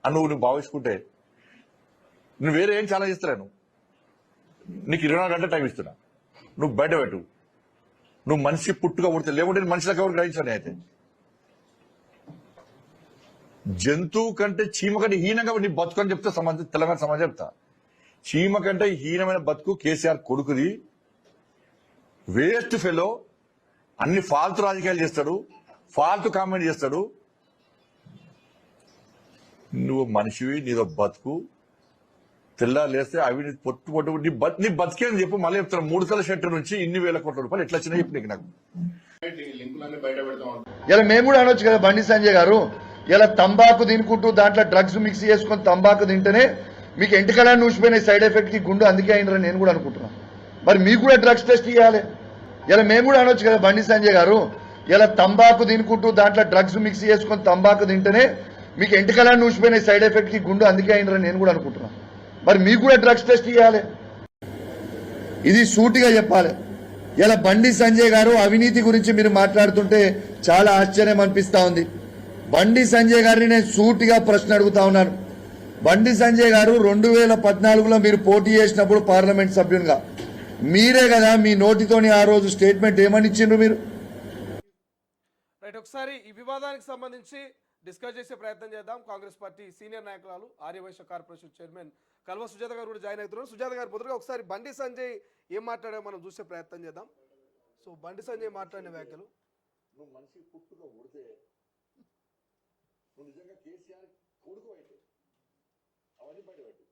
అని నువ్వు భావించుకుంటే నువ్వు వేరే ఏం చాలా చేస్తాను. నీకు 24 గంటల టైం ఇస్తున్నా, నువ్వు బయట పెట్టు. నువ్వు మనిషి పుట్టుగా ఉడితే, లేకుంటే మనిషిలకు ఎవరు గ్రహించాను. అయితే జంతువు కంటే చీమ కంటే హీనంగా నీ బతుకు అని చెప్తే తెలంగాణ సమాజం చెప్తా. చీమ కంటే హీనమైన బతుకు కేసీఆర్ కొడుకుది. వేస్ట్ ఫెలో, అన్ని ఫాల్తు రాజకీయాలు చేస్తాడు, ఫాల్తు కామెంట్ చేస్తాడు. నువ్వు మనిషివి, నీదో బతుకు. తెల్లాలేస్తే అవినీతి పొట్టు నీ బతికే అని చెప్పు. మళ్ళీ చెప్తాను, 3 తల షర్ట్ నుంచి ఇన్ని వేల కోట్ల రూపాయలు ఎట్లా వచ్చినా చెప్పు నీకు. నాకు ఇలా మేము కూడా అనొచ్చు కదా, బండి సంజయ్ గారు ఇలా తంబాకు తినుకుంటూ దాంట్లో డ్రగ్స్ మిక్స్ చేసుకొని తంబాకు తింటేనే మీకు ఎంటికలని నూసిపోయిన సైడ్ ఎఫెక్ట్ కి గుండు అందుకే అయినరని నేను కూడా అనుకుంటున్నాను. మరి మీకు కూడా డ్రగ్స్ టెస్ట్ ఇవ్వాలి. ఇలా మేము కూడా అనొచ్చు కదా, బండి సంజయ్ గారు ఇలా తంబాకు తినుకుంటూ దాంట్లో డ్రగ్స్ మిక్స్ చేసుకొని తంబాకు తింటేనే మీకు ఎంటికలని నూసిపోయిన సైడ్ ఎఫెక్ట్ కి గుండు అందుకే అయినరని నేను కూడా అనుకుంటున్నాను. మరి మీకు కూడా డ్రగ్స్ టెస్ట్ ఇవ్వాలి. ఇది సూటిగా చెప్పాలి. ఇలా బండి సంజయ్ గారు అవినీతి గురించి మీరు మాట్లాడుతుంటే చాలా ఆశ్చర్యం అనిపిస్తా ఉంది. బండి సంజయ్ గారిని నేను సూటిగా ప్రశ్న అడుగుతా ఉన్నాను. బండి సంజయ్ గారు 2014లో మీరు పోటీ చేసినప్పుడు పార్లమెంట్ సభ్యునిగా మీరే కదా మీ నోటితోని ఆ రోజు స్టేట్మెంట్ ఏమని ఇచ్చిండ్రు మీరు? రైట్, ఒకసారి ఈ వివాదానికి సంబంధించి డిస్కస్ చేసే ప్రయత్నం చేద్దాం. కాంగ్రెస్ పార్టీ సీనియర్ నాయకురాలు ఆర్యవైశ్య కార్పొరేషన్ చైర్మన్ కల్వ సుజాత గారు కూడా జాయిన్ అవుతున్నారు. సుజాత గారు మొదలుగా ఒకసారి బండి సంజయ్ ఏం మాట్లాడారో మనం చూసే ప్రయత్నం చేద్దాం. సో బండి సంజయ్ మాట్లాడిన వ్యాఖ్యలు. నువ్వు మనిషి పుట్టుక ఉడితే, నువ్వు నిజంగా కేసీఆర్ కొడుకు అయితే అవన్నీ బయటపెట్టు.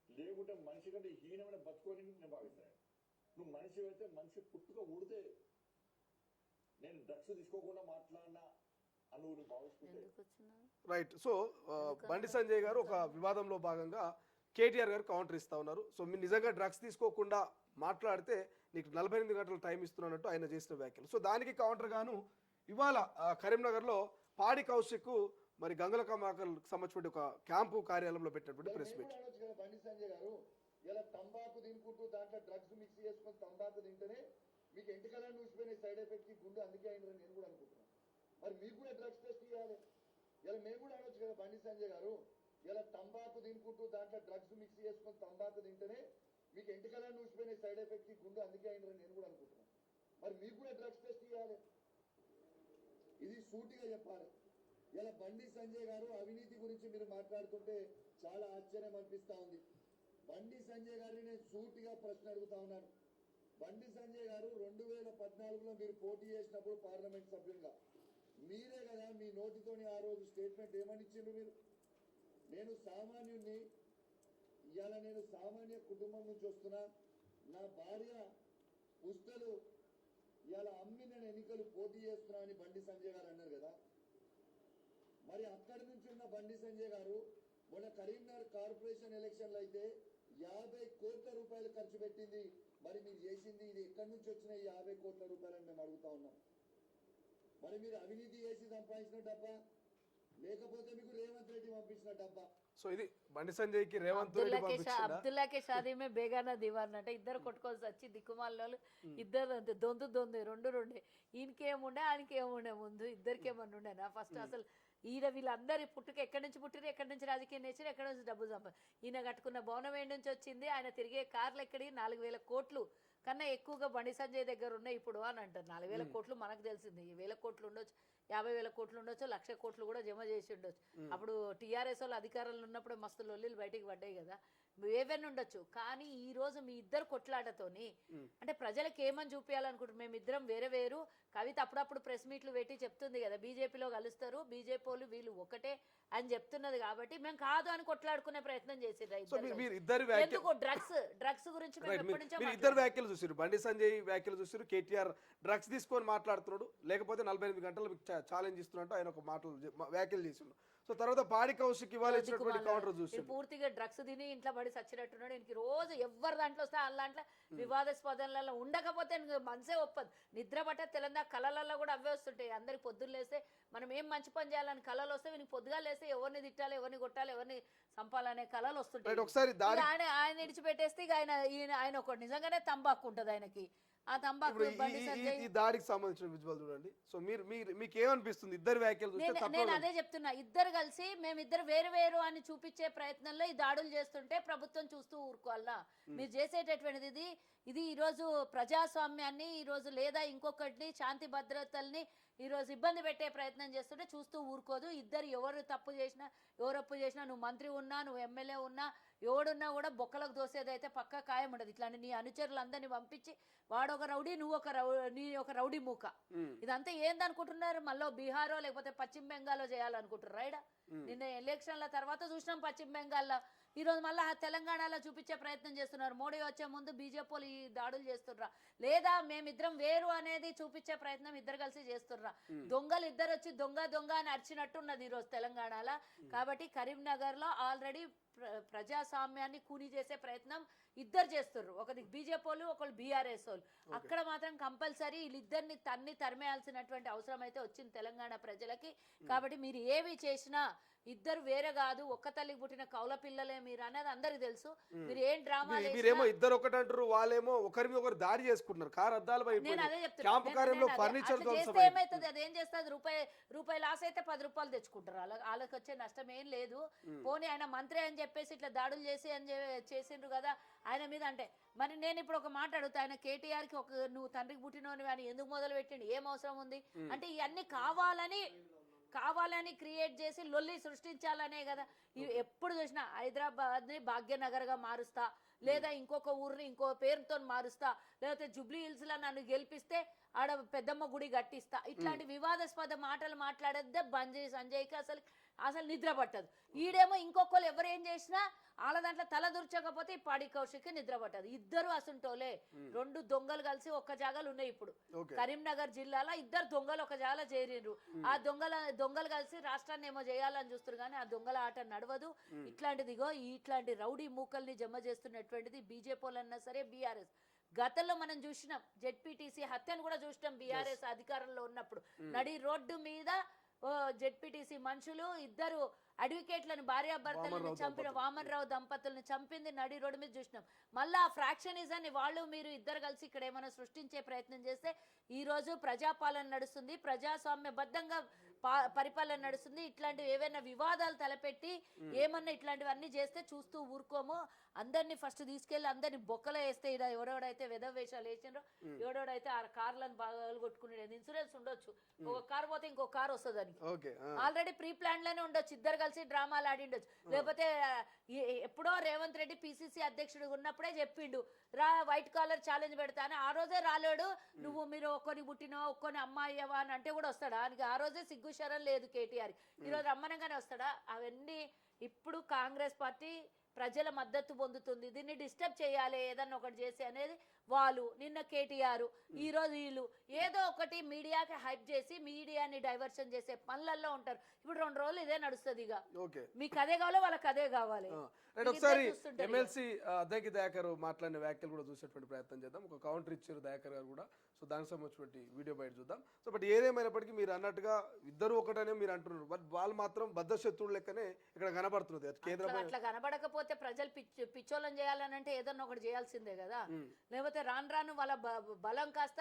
లేకుంటే మనిషి కంటే హీనమైన బతుకోని నేను భావిస్తాను. నువ్వు మనిషి అయితే, మనిషి పుట్టుక ఉడితే, నేను డ్రగ్స్ తీసుకోకుండా మాట్లాడినా అని నువ్వు భావిస్తుంటే. రైట్, సో బండి సంజయ్ గారు ఒక వివాదంలో భాగంగా కేటీఆర్ గారు కౌంటర్ ఇస్తా ఉన్నారు. సో మీరు నిజంగా డ్రగ్స్ తీసుకోకుండా మాట్లాడితే నీకు 48 గంటలు టైం ఇస్తున్నట్టు ఆయన చేసిన వ్యాఖ్యలు. సో దానికి కౌంటర్ గాను ఇవాళ కరీంనగర్లో పాడి కౌశిక్ మరి గంగుల కమాకల్ సంబంధించిన ఒక క్యాంపు కార్యాలయంలో పెట్టినటువంటి ప్రెస్ మీట్. బండి సంజయ్ గారు ఇలా తంబాకు తినుకుంటూ దాంట్లో డ్రగ్స్ మిక్స్ చేసుకొని తంబాకు తింటేనే మీకు ఎంటికలని నూసిపోయిన సైడ్ ఎఫెక్ట్ కి గుండు అందుకే అయినరని నేను కూడా అనుకుంటున్నాను. మరి మీకు కూడా డ్రగ్స్ టెస్ట్ ఇవ్వాలి. ఇలా మేము కూడా అనొచ్చు కదా, బండి సంజయ్ గారు ఇలా తంబాకు తినుకుంటూ దాంట్లో డ్రగ్స్ మిక్స్ చేసుకొని తంబాకు తింటేనే మీకు ఎంటికలని నూసిపోయిన సైడ్ ఎఫెక్ట్ కి గుండు అందుకే అయినరని నేను కూడా అనుకుంటున్నాను. మరి మీకు కూడా డ్రగ్స్ టెస్ట్ ఇవ్వాలి. ఇది సూటిగా చెప్పాలి. ఇలా బండి సంజయ్ గారు అవినీతి గురించి మీరు మాట్లాడుతుంటే చాలా ఆశ్చర్యం అనిపిస్తా ఉంది. బండి సంజయ్ గారిని నేను సూటిగా ప్రశ్న అడుగుతా ఉన్నాను. బండి సంజయ్ గారు 2014లో మీరు పోటీ చేసినప్పుడు పార్లమెంట్ సభ్యునిగా మీరే కదా మీ నోటితోని ఆ రోజు స్టేట్మెంట్ ఏమని ఇచ్చిండ్రు మీరు? నేను సామాన్యుణ్ణి, ఇవాళ నేను సామాన్య కుటుంబం నుంచి వస్తున్నా, నా భార్య పుస్తలు ఇవాళ అమ్మి నేను ఎన్నికలు పోటీ చేస్తున్నా అని బండి సంజయ్ గారు అన్నారు కదా. మరి అక్కడి నుంచి ఉన్న బండి సంజయ్ గారు మొన్న కరీంనగర్ కార్పొరేషన్ ఎలక్షన్లు అయితే 50 కోట్ల రూపాయలు ఖర్చు పెట్టింది. మరి మీరు చేసింది ఇది ఎక్కడి నుంచి వచ్చిన 50 కోట్ల రూపాయలని మేము అడుగుతా ఉన్నాం. మరి మీరు అవినీతి చేసి సంపాదించిన డబ్బా, లేకపోతే మీకు రేవంత్ రెడ్డి పంపించిన డబ్బా? సో ఇది బండి సంజయ్ కి రేవంత్ రెడ్డి అబ్దుల్లా కే షాదీ మే బేగానా దివాన్ అంటే ఇద్దరు కొట్టుకోవాల్సి వచ్చి దిక్కుమాలలో ఇద్దరు దొందు రెండు ఈయనకేముండే ఆయనకేముండే ముందు ఇద్దరికేమన్నా ఉండేనా? ఫస్ట్ అసలు ఈయన వీళ్ళందరి పుట్టుక ఎక్కడి నుంచి పుట్టిరు, ఎక్కడి నుంచి రాజకీయం నేర్చారు, ఎక్కడి నుంచి డబ్బు ఈయన కట్టుకున్న భవనం ఏడు నుంచి వచ్చింది, ఆయన తిరిగే కార్లు ఎక్కడి 4,000 కోట్లు కన్నా ఎక్కువగా బండి సంజయ్ దగ్గర ఉన్నాయి ఇప్పుడు అని అంటారు. 4,000 కోట్లు మనకు తెలిసింది, 1,000 కోట్లు ఉండొచ్చు, 50,000 కోట్లు ఉండొచ్చు, 1,00,000 కోట్లు కూడా జమ చేసి ఉండొచ్చు. అప్పుడు టీఆర్ఎస్ వాళ్ళు అధికారంలో ఉన్నప్పుడు మస్తు లొల్లిలు బయటికి పడ్డాయి కదా, ఏవైనా ఉండొచ్చు. కానీ ఈ రోజు మీ ఇద్దరు కొట్లాటతోని అంటే ప్రజలకు ఏమని చూపించాలనుకుంటారు, మేమిద్దరం వేరే వేరు. కవిత అప్పుడప్పుడు ప్రెస్ మీట్లు పెట్టి చెప్తుంది కదా, బీజేపీలో కలుస్తారు, బీజేపీ వాళ్ళు వీళ్ళు ఒకటే అని చెప్తున్నది. కాబట్టి మేము కాదు అని కొట్లాడుకునే ప్రయత్నం చేసిండ్రు. ఎందుకు డ్రగ్స్ గురించి మేము ఎప్పటి నుంచో ఇద్దరు వ్యాఖ్యలు చూసారు, బండి సంజయ్ వ్యాఖ్యలు చూసారు, కేటీఆర్ డ్రగ్స్ తీసుకొని మాట్లాడుతున్నాడు, లేకపోతే 48 గంటలు ఛాలెంజ్ ఇస్తున్నట్టు ఆయన ఒక వ్యాఖ్యలు చేసిండు. సో తర్వాత పాడి కౌశిక్ ఇవాళ ఇచ్చినటువంటి కౌంటర్ చూసి పూర్తిగా డ్రగ్స్ తిని ఇంట్లో పడి చచ్చినట్టున్నాడు. ఇంక రోజు ఎవరి దాంట్లో వస్తే వాళ్ళ దాంట్లో వివాదాస్పదంలలో ఉండకపోతే మనసే ఒప్పదు. నిద్ర పట్ట తెలంగాణ కళలలో కూడా అవే వస్తుంటాయి. అందరికి పొద్దున్న లేస్తే మనం ఏం మంచి పని చేయాలని కళలు వస్తే వీనికి పొద్దుగా లేస్తే ఎవరిని తిట్టాలి, ఎవరిని కొట్టాలి, ఎవరిని చంపాలనే కళలు వస్తుంటాయి. ఒకసారి ఆయన విడిచిపెట్టేస్తే ఇక ఆయన ఒకటి నిజంగానే తంబాకు ఉంటుంది ఆయనకి. ఆ తంబాకు ఈ దాడికి సంబంధించిన విజువల్ చూడండి. సో మీకు ఏమనిపిస్తుంది ఇద్దరు వ్యాఖ్యలు చూస్తే? నేను అదే చెప్తున్నా, ఇద్దరు కలిసి మేమిద్దరు వేరు వేరు అని చూపించే ప్రయత్నంలో ఈ దాడులు చేస్తుంటే ప్రభుత్వం చూస్తూ ఊరుకోవాలా? మీరు చేసేటటువంటిది ఇది ఈరోజు ప్రజాస్వామ్యాన్ని ఈరోజు లేదా ఇంకొకటిని శాంతి భద్రతల్ని ఈరోజు ఇబ్బంది పెట్టే ప్రయత్నం చేస్తుంటే చూస్తూ ఊరుకోదు. ఇద్దరు ఎవరు తప్పు చేసినా, ఎవరు అప్పు చేసినా, నువ్వు మంత్రి ఉన్నా, నువ్వు ఎమ్మెల్యే ఉన్నా, ఎవడున్నా కూడా బొక్కలకు దోసేది అయితే పక్కా ఖాయం ఉండదు. ఇట్లాంటి నీ అనుచరులందరినీ పంపించి వాడొక రౌడీ, నువ్వు నీ ఒక రౌడీ మూక, ఇదంతా ఏందనుకుంటున్నారు? మళ్ళీ బీహారో లేకపోతే పశ్చిమ బెంగాల్లో చేయాలనుకుంటున్నారు రైడా? నిన్న ఎలక్షన్ల తర్వాత చూసినాం పశ్చిమ బెంగాల్లో, ఈరోజు మళ్ళీ తెలంగాణలో చూపించే ప్రయత్నం చేస్తున్నారు. మోడీ వచ్చే ముందు బీజేపీలు ఈ దాడులు చేస్తుర్రా, లేదా మేమిద్దరం వేరు అనేది చూపించే ప్రయత్నం ఇద్దరు కలిసి చేస్తుర్రా? దొంగలు ఇద్దరు వచ్చి దొంగ దొంగ అని అరిచినట్టున్నది ఈరోజు తెలంగాణలో. కాబట్టి కరీంనగర్లో ఆల్రెడీ ప్రజాస్వామ్యాన్ని కూని చేసే ప్రయత్నం ఇద్దరు చేస్తుర్రు, ఒకటి బీజేపీ వాళ్ళు, ఒకళ్ళు బీఆర్ఎస్ వాళ్ళు. అక్కడ మాత్రం కంపల్సరీ వీళ్ళిద్దరిని తరిమేయాల్సినటువంటి అవసరం అయితే వచ్చింది తెలంగాణ ప్రజలకి. కాబట్టి మీరు ఏవి చేసినా ఇద్దరు వేరే కాదు, ఒక్క తల్లికి పుట్టిన కౌల పిల్లలే మీరు అనేది అందరికి తెలుసు. మీరు ఏం డ్రామా మీరేమో ఇద్దరు ఒకటి అంటారు, వాళ్ళేమో ఒకరి మీద ఒకరు దాడి చేసుకుంటున్నారు, కారు అద్దాలు నేను అదే చెప్తున్నా. ఏమైతుంది, అదేం చేస్తుంది? రూపాయి లాస్ అయితే 10 రూపాయలు తెచ్చుకుంటారు, వాళ్ళకి వచ్చే నష్టం ఏం లేదు. పోనీ ఆయన మంత్రి అని చెప్పేసి ఇట్లా దాడులు చేసిండ్రు కదా ఆయన మీద. అంటే మరి నేను ఇప్పుడు ఒక మాట అడుగుతా, ఆయన కేటీఆర్కి నువ్వు తండ్రికి పుట్టినోని అని ఎందుకు మొదలు పెట్టిండు? ఏం అవసరం ఉంది? అంటే ఇవన్నీ కావాలని క్రియేట్ చేసి లొల్లి సృష్టించాలనే కదా. ఎప్పుడు చూసినా హైదరాబాద్ని భాగ్యనగర్గా మారుస్తా, లేదా ఇంకొక ఊరిని ఇంకో పేరుతో మారుస్తా, లేకపోతే జూబ్లీ హిల్స్లో నన్ను గెలిపిస్తే ఆడ పెద్దమ్మ గుడి కట్టిస్తా, ఇట్లాంటి వివాదాస్పద మాటలు మాట్లాడద్దే బండి సంజయ్కి అసలు నిద్ర పట్టదు. ఈడేమో ఇంకొకరు ఎవరేం చేసినా వాళ్ళ దాంట్లో తల దుర్చకపోతే ఈ పాడి కౌశిక్ నిద్ర పట్టదు. ఇద్దరు అసంటోలే, 2 దొంగలు కలిసి ఒక్క జాగాలు ఉన్నాయి. ఇప్పుడు కరీంనగర్ జిల్లాలో ఇద్దరు దొంగలు ఒక జాగాలో చేరిండ్రు. ఆ దొంగలు కలిసి రాష్ట్రాన్ని ఏమో చేయాలని చూస్తారు, కానీ ఆ దొంగల ఆట నడవదు. ఇట్లాంటిదిగో ఇట్లాంటి రౌడీ మూకల్ని జమ చేస్తున్నటువంటిది బీజేపీ వాళ్ళన్నా సరే, బీఆర్ఎస్. గతంలో మనం చూసినాం, జెడ్పీటీసీ హత్యను కూడా చూసినాం బీఆర్ఎస్ అధికారంలో ఉన్నప్పుడు. నడి రోడ్డు మీద జెడ్పీటీసీ మనుషులు ఇద్దరు అడ్వకేట్లను భార్యాభర్తలను చంపిన వామన్ రావు దంపతులను చంపింది నడి రోడ్డు మీద చూసినాం. మళ్ళీ ఆ ఫ్రాక్షనిజాన్ని మీరు ఇద్దరు కలిసి ఇక్కడ ఏమైనా సృష్టించే ప్రయత్నం చేస్తే ఈ రోజు ప్రజాపాలన నడుస్తుంది, ప్రజాస్వామ్యబద్ధంగా పరిపాలన నడుస్తుంది. ఇట్లాంటివి ఏవైనా వివాదాలు తలపెట్టి ఏమన్నా ఇట్లాంటివన్నీ చేస్తే చూస్తూ ఊరుకోము. అందరినీ ఫస్ట్ తీసుకెళ్లి అందరినీ బొక్కలో వేస్తే ఎవడెవడైతే వేషాలు వేసినారో, ఎవడెవడైతే ఆ కార్లను బాగా కొట్టుకునేది. ఇన్సూరెన్స్ ఉండొచ్చు, ఒక కార్ పోతే ఇంకో కార్ వస్తుంది అని ఆల్రెడీ ప్రీ ప్లాన్ లోనే ఉండొచ్చు. ఇద్దరు కలిసి డ్రామాలు ఆడిండొచ్చు. లేకపోతే ఎప్పుడో రేవంత్ రెడ్డి పిసిసి అధ్యక్షుడు ఉన్నప్పుడే చెప్పిండు, వైట్ కాలర్ ఛాలెంజ్ పెడతాను. ఆ రోజే రాలేడు, మీరు ఒక్కొని పుట్టినవా, ఒక్కొని అమ్మాయివా అని అంటే కూడా వస్తాడా? ఆ రోజే సిగ్గు శరం లేదు కేటీఆర్. ఈరోజు రమ్మనంగానే వస్తాడా? అవన్నీ ఇప్పుడు కాంగ్రెస్ పార్టీ ప్రజల మద్దతు పొందుతుంది. దీన్ని డిస్టర్బ్ చేయాలి, ఏదన్నా ఒకటి చేసి అనేది వాళ్ళు. నిన్న కేటీఆర్, ఈ రోజు వీళ్ళు ఏదో ఒకటి మీడియాకి హైప్ చేసి మీడియాని డైవర్షన్ చేసే పనులలో ఉంటారు. ఇప్పుడు 2 రోజులు ఇదే నడుస్తుంది. ఇక మీకు అదే కావాలి, వాళ్ళకి అదే కావాలి. ఒకసారి ఎమ్మెల్సీ అద్దెకి దయాకర్ మాట్లాడిన వ్యాఖ్యలు కూడా చూసేటువంటి ప్రయత్నం చేద్దాం. ఒక కౌంటర్ ఇచ్చారు దయాకర్ గారు కూడా. సో దానికి సంబంధించినటువంటి వీడియో బయట చూద్దాం. సో బట్ ఏదేమైనప్పటికీ మీరు అన్నట్టుగా ఇద్దరు ఒకటనే మీరు అంటున్నారు, బట్ వాళ్ళు మాత్రం బద్ధశత్రువులు లెక్కనే ఇక్కడ కనబడుతున్నది. కేంద్ర అట్లా కనబడకపోతే లేకపోతే ప్రజలు పిచ్చోళ్ళని చేయాలని అంటే ఏదన్నా ఒకటి చేయాల్సిందే కదా. లేకపోతే రాను రాను వాళ్ళ బలం కాస్త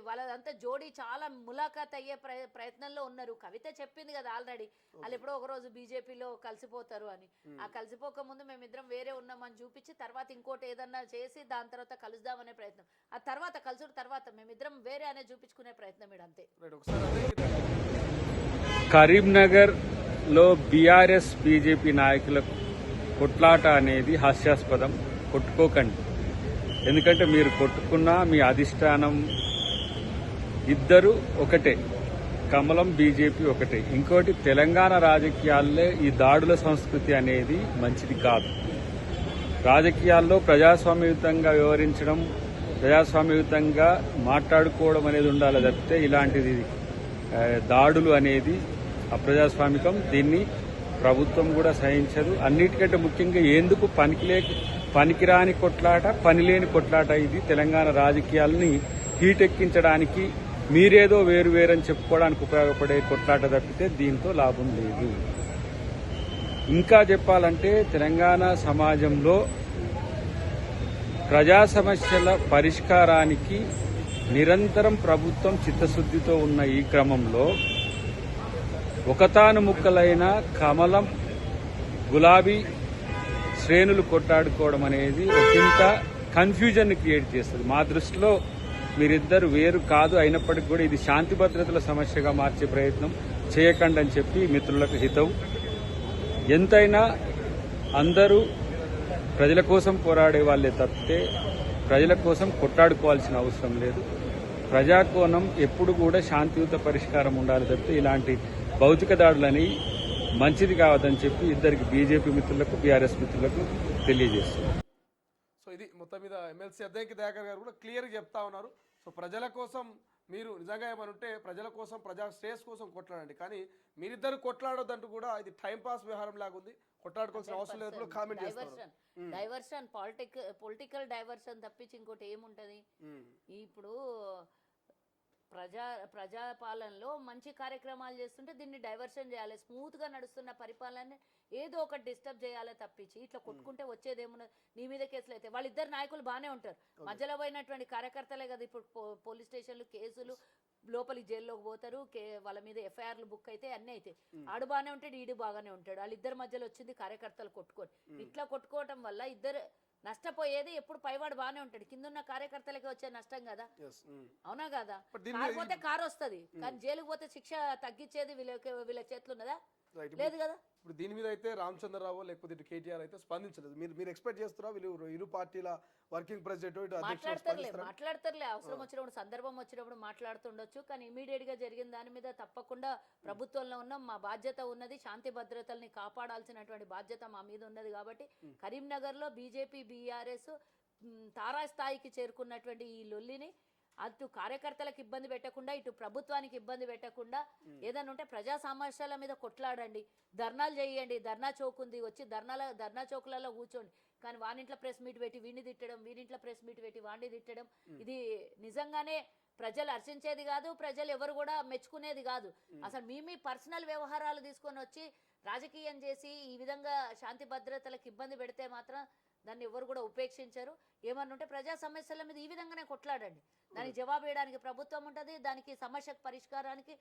వాళ్ళంతా జోడి చాలా ములాఖాత్ అయ్యే ప్రయత్నంలో ఉన్నారు. కవిత చెప్పింది కదా ఆల్రెడీ, వాళ్ళు ఎప్పుడో ఒక రోజు బీజేపీలో కలిసిపోతారు అని. ఆ కలిసిపోక ముందు మేమిద్దరం వేరే ఉన్నామని చూపించి తర్వాత ఇంకోటి ఏదన్నా చేసి దాని తర్వాత కలుద్దామనే ప్రయత్నం, ఆ తర్వాత కలుసుడు తర్వాత మేమిద్దరం వేరే అనే చూపించుకునే ప్రయత్నం ఇక్కడ అంతే. కరీంనగర్ లో బీఆర్ఎస్ బీజేపీ నాయకుల కొట్లాట అనేది హాస్యాస్పదం. కొట్టుకోకండి, ఎందుకంటే మీరు కొట్టుకున్నా మీ అధిష్టానం ఇద్దరు ఒకటే, కమలం బీజేపీ ఒకటే. ఇంకోటి, తెలంగాణ రాజకీయాల్లో ఈ దాడుల సంస్కృతి అనేది మంచిది కాదు. రాజకీయాల్లో ప్రజాస్వామ్యయుతంగా వ్యవహరించడం, ప్రజాస్వామ్యయుతంగా మాట్లాడుకోవడం అనేది ఉండాలి తప్పితే ఇలాంటిది దాడులు అనేది అప్రజాస్వామికం. దీన్ని ప్రభుత్వం కూడా సహించదు. అన్నిటికంటే ముఖ్యంగా ఎందుకు పనికిరాని కొట్లాట, పనిలేని కొట్లాట. ఇది తెలంగాణ రాజకీయాలని హీటెక్కించడానికి, మీరేదో వేరువేరని చెప్పుకోవడానికి ఉపయోగపడే కొట్లాట తప్పితే దీంతో లాభం లేదు. ఇంకా చెప్పాలంటే తెలంగాణ సమాజంలో ప్రజా సమస్యల పరిష్కారానికి నిరంతరం ప్రభుత్వం చిత్తశుద్ధితో ఉన్న ఈ క్రమంలో ఒకతాను ముక్కలైన కమలం, గులాబీ శ్రేణులు కొట్టాడుకోవడం అనేది ఒకంత కన్ఫ్యూజన్ క్రియేట్ చేస్తుంది. మా దృష్టిలో మీరిద్దరు వేరు కాదు, అయినప్పటికీ కూడా ఇది శాంతి భద్రతల సమస్యగా మార్చే ప్రయత్నం చేయకండి అని చెప్పి మిత్రులకు హితవు. ఎంతైనా అందరూ ప్రజల కోసం పోరాడే వాళ్ళే తప్పితే ప్రజల కోసం కొట్టాడుకోవాల్సిన అవసరం లేదు. ప్రజాకోణం ఎప్పుడు కూడా శాంతియుత పరిష్కారం ఉండాలి తప్పితే ఇలాంటి భౌతిక దాడులని మంచిది కావద్దని చెప్పి ఇద్దరికి బీజేపీ మిత్రులకు, బీఆర్ఎస్ మిత్రులకు తెలియజేస్తున్నారు. సో ఇది మొత్తం మీద ఎమ్మెల్సీ అద్దంకి దయాకర్ గారు కూడా క్లియర్గా చెప్తా ఉన్నారు. సో ప్రజల కోసం మీరు నిజంగా ఏమనుంటే ప్రజల కోసం, ప్రజా శ్రేయస్ కోసం కొట్లాడండి, కానీ మీరిద్దరు కొట్లాడొద్దంటూ కూడా ఇది టైంపాస్ వ్యవహారం లాగా ఉంది. కొట్లాడుకోవాల్సిన అవసరం లేదు. కామెంట్ చేస్తారు. డైవర్షన్, పొలిటికల్ డైవర్షన్ తప్పించి ఇంకోటి ఏముంటది? ఇప్పుడు ప్రజాపాలనలో మంచి కార్యక్రమాలు చేస్తుంటే దీన్ని డైవర్షన్ చేయాలి. స్మూత్ గా నడుస్తున్న పరిపాలన ఏదో ఒకటి డిస్టర్బ్ చేయాలి తప్పించి ఇట్లా కొట్టుకుంటే వచ్చేదేమున్నది? నీ మీద కేసులు అయితే వాళ్ళిద్దరు నాయకులు బాగానే ఉంటారు, మధ్యలో పోయినటువంటి కార్యకర్తలే కదా ఇప్పుడు పోలీస్ స్టేషన్లు, కేసులు, లోపలికి జైల్లోకి పోతారు, వాళ్ళ మీద ఎఫ్ఐఆర్లు బుక్ అయితే అన్నీ అయితే. ఆడు బాగానే ఉంటాడు, ఈడు బాగానే ఉంటాడు. వాళ్ళిద్దరి మధ్యలో వచ్చింది కార్యకర్తలు కొట్టుకొని. ఇట్లా కొట్టుకోవటం వల్ల ఇద్దరు నష్టపోయేది ఎప్పుడు పైవాడు బాగానే ఉంటాడు, కిందున్న కార్యకర్తలకి వచ్చే నష్టం కదా. అవునా కదా? కారు పోతే కారు వస్తుంది, కానీ జైలుకు పోతే శిక్ష తగ్గించేది వీళ్ళ చేతులు ఉన్నదా? లేదు కదా. ఇప్పుడు దీని మీద అయితే రామచంద్రరావు లేకపోతే ఇటు కేటీఆర్ అయితే స్పందించలేదు. మీరు ఎక్స్పెక్ట్ చేస్తారా వీళ్ళు ఇరు పార్టీల వర్కింగ్ ప్రెసిడెంట్ మాట్లాడతారులే, అవసరం వచ్చినప్పుడు, సందర్భం వచ్చినప్పుడు మాట్లాడుతుండొచ్చు. కానీ ఇమీడియట్ గా జరిగిన దాని మీద తప్పకుండా ప్రభుత్వంలో ఉన్నాం, మా బాధ్యత ఉన్నది, శాంతి భద్రతల్ని కాపాడాల్సినటువంటి బాధ్యత మా మీద ఉన్నది. కాబట్టి కరీంనగర్ లో బీజేపీ, బీఆర్ఎస్ తారాస్థాయికి చేరుకున్నటువంటి ఈ లొల్లిని అటు కార్యకర్తలకు ఇబ్బంది పెట్టకుండా, ఇటు ప్రభుత్వానికి ఇబ్బంది పెట్టకుండా ఏదైనా ఉంటే ప్రజా సమస్యల మీద కొట్లాడండి, ధర్నాలు చేయండి. ధర్నా చౌక్ ఉంది, వచ్చి ధర్నా చౌకులలో కూర్చోండి. కానీ వానింట్లో ప్రెస్ మీట్ పెట్టి వీడిని తిట్టడం, వీనింట్లో ప్రెస్ మీట్ పెట్టి వాడిని తిట్టడం, ఇది నిజంగానే ప్రజలు హర్షించేది కాదు, ప్రజలు ఎవరు కూడా మెచ్చుకునేది కాదు. అసలు మీ పర్సనల్ వ్యవహారాలు తీసుకొని వచ్చి రాజకీయం చేసి ఈ విధంగా శాంతి భద్రతలకు ఇబ్బంది పెడితే మాత్రం దాన్ని ఎవరు కూడా ఉపేక్షించరు. ఏమన్నా ఉంటే ప్రజా సమస్యల మీద ఈ విధంగానే కొట్లాడండి, దానికి జవాబు వేయడానికి ప్రభుత్వం ఉంటుంది, దానికి సమస్యకు పరిష్కారానికి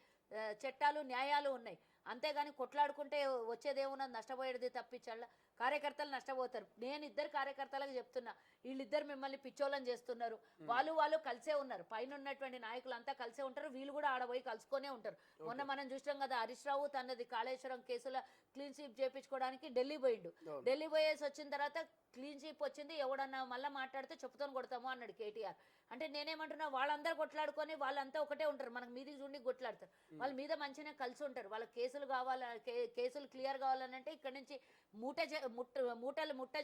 చట్టాలు, న్యాయాలు ఉన్నాయి. అంతేగాని కొట్లాడుకుంటే వచ్చేదేమున్నది? నష్టపోయేది తప్పించాల, కార్యకర్తలు నష్టపోతారు. నేను ఇద్దరు కార్యకర్తలకు చెప్తున్నా, వీళ్ళిద్దరు మిమ్మల్ని పిచ్చోళ్ళని చేస్తున్నారు. వాళ్ళు కలిసే ఉన్నారు, పైన ఉన్నటువంటి నాయకులు అంతా కలిసే ఉంటారు, వీళ్ళు కూడా ఆడపోయి కలుసుకొనే ఉంటారు. మొన్న మనం చూసాం కదా, హరీష్ రావు తనది కాళేశ్వరం కేసుల క్లీన్ స్వీప్ చేయించుకోవడానికి ఢిల్లీ పోయిండు. ఢిల్లీ పోయేసి వచ్చిన తర్వాత క్లీన్ స్వీప్ వచ్చింది, ఎవడన్నా మళ్ళీ మాట్లాడితే చెప్పుతోని కొడతాము అన్నాడు కేటీఆర్. అంటే నేనేమంటున్నా, వాళ్ళందరూ కొట్లాడుకొని వాళ్ళంతా ఒకటే ఉంటారు, మనకు మీదికి చూండి కొట్లాడతారు. వాళ్ళ మీద మంచిగా కలిసి ఉంటారు. వాళ్ళ కేసులు కావాల, కేసులు క్లియర్ కావాలనంటే ఇక్కడ నుంచి ముట్ట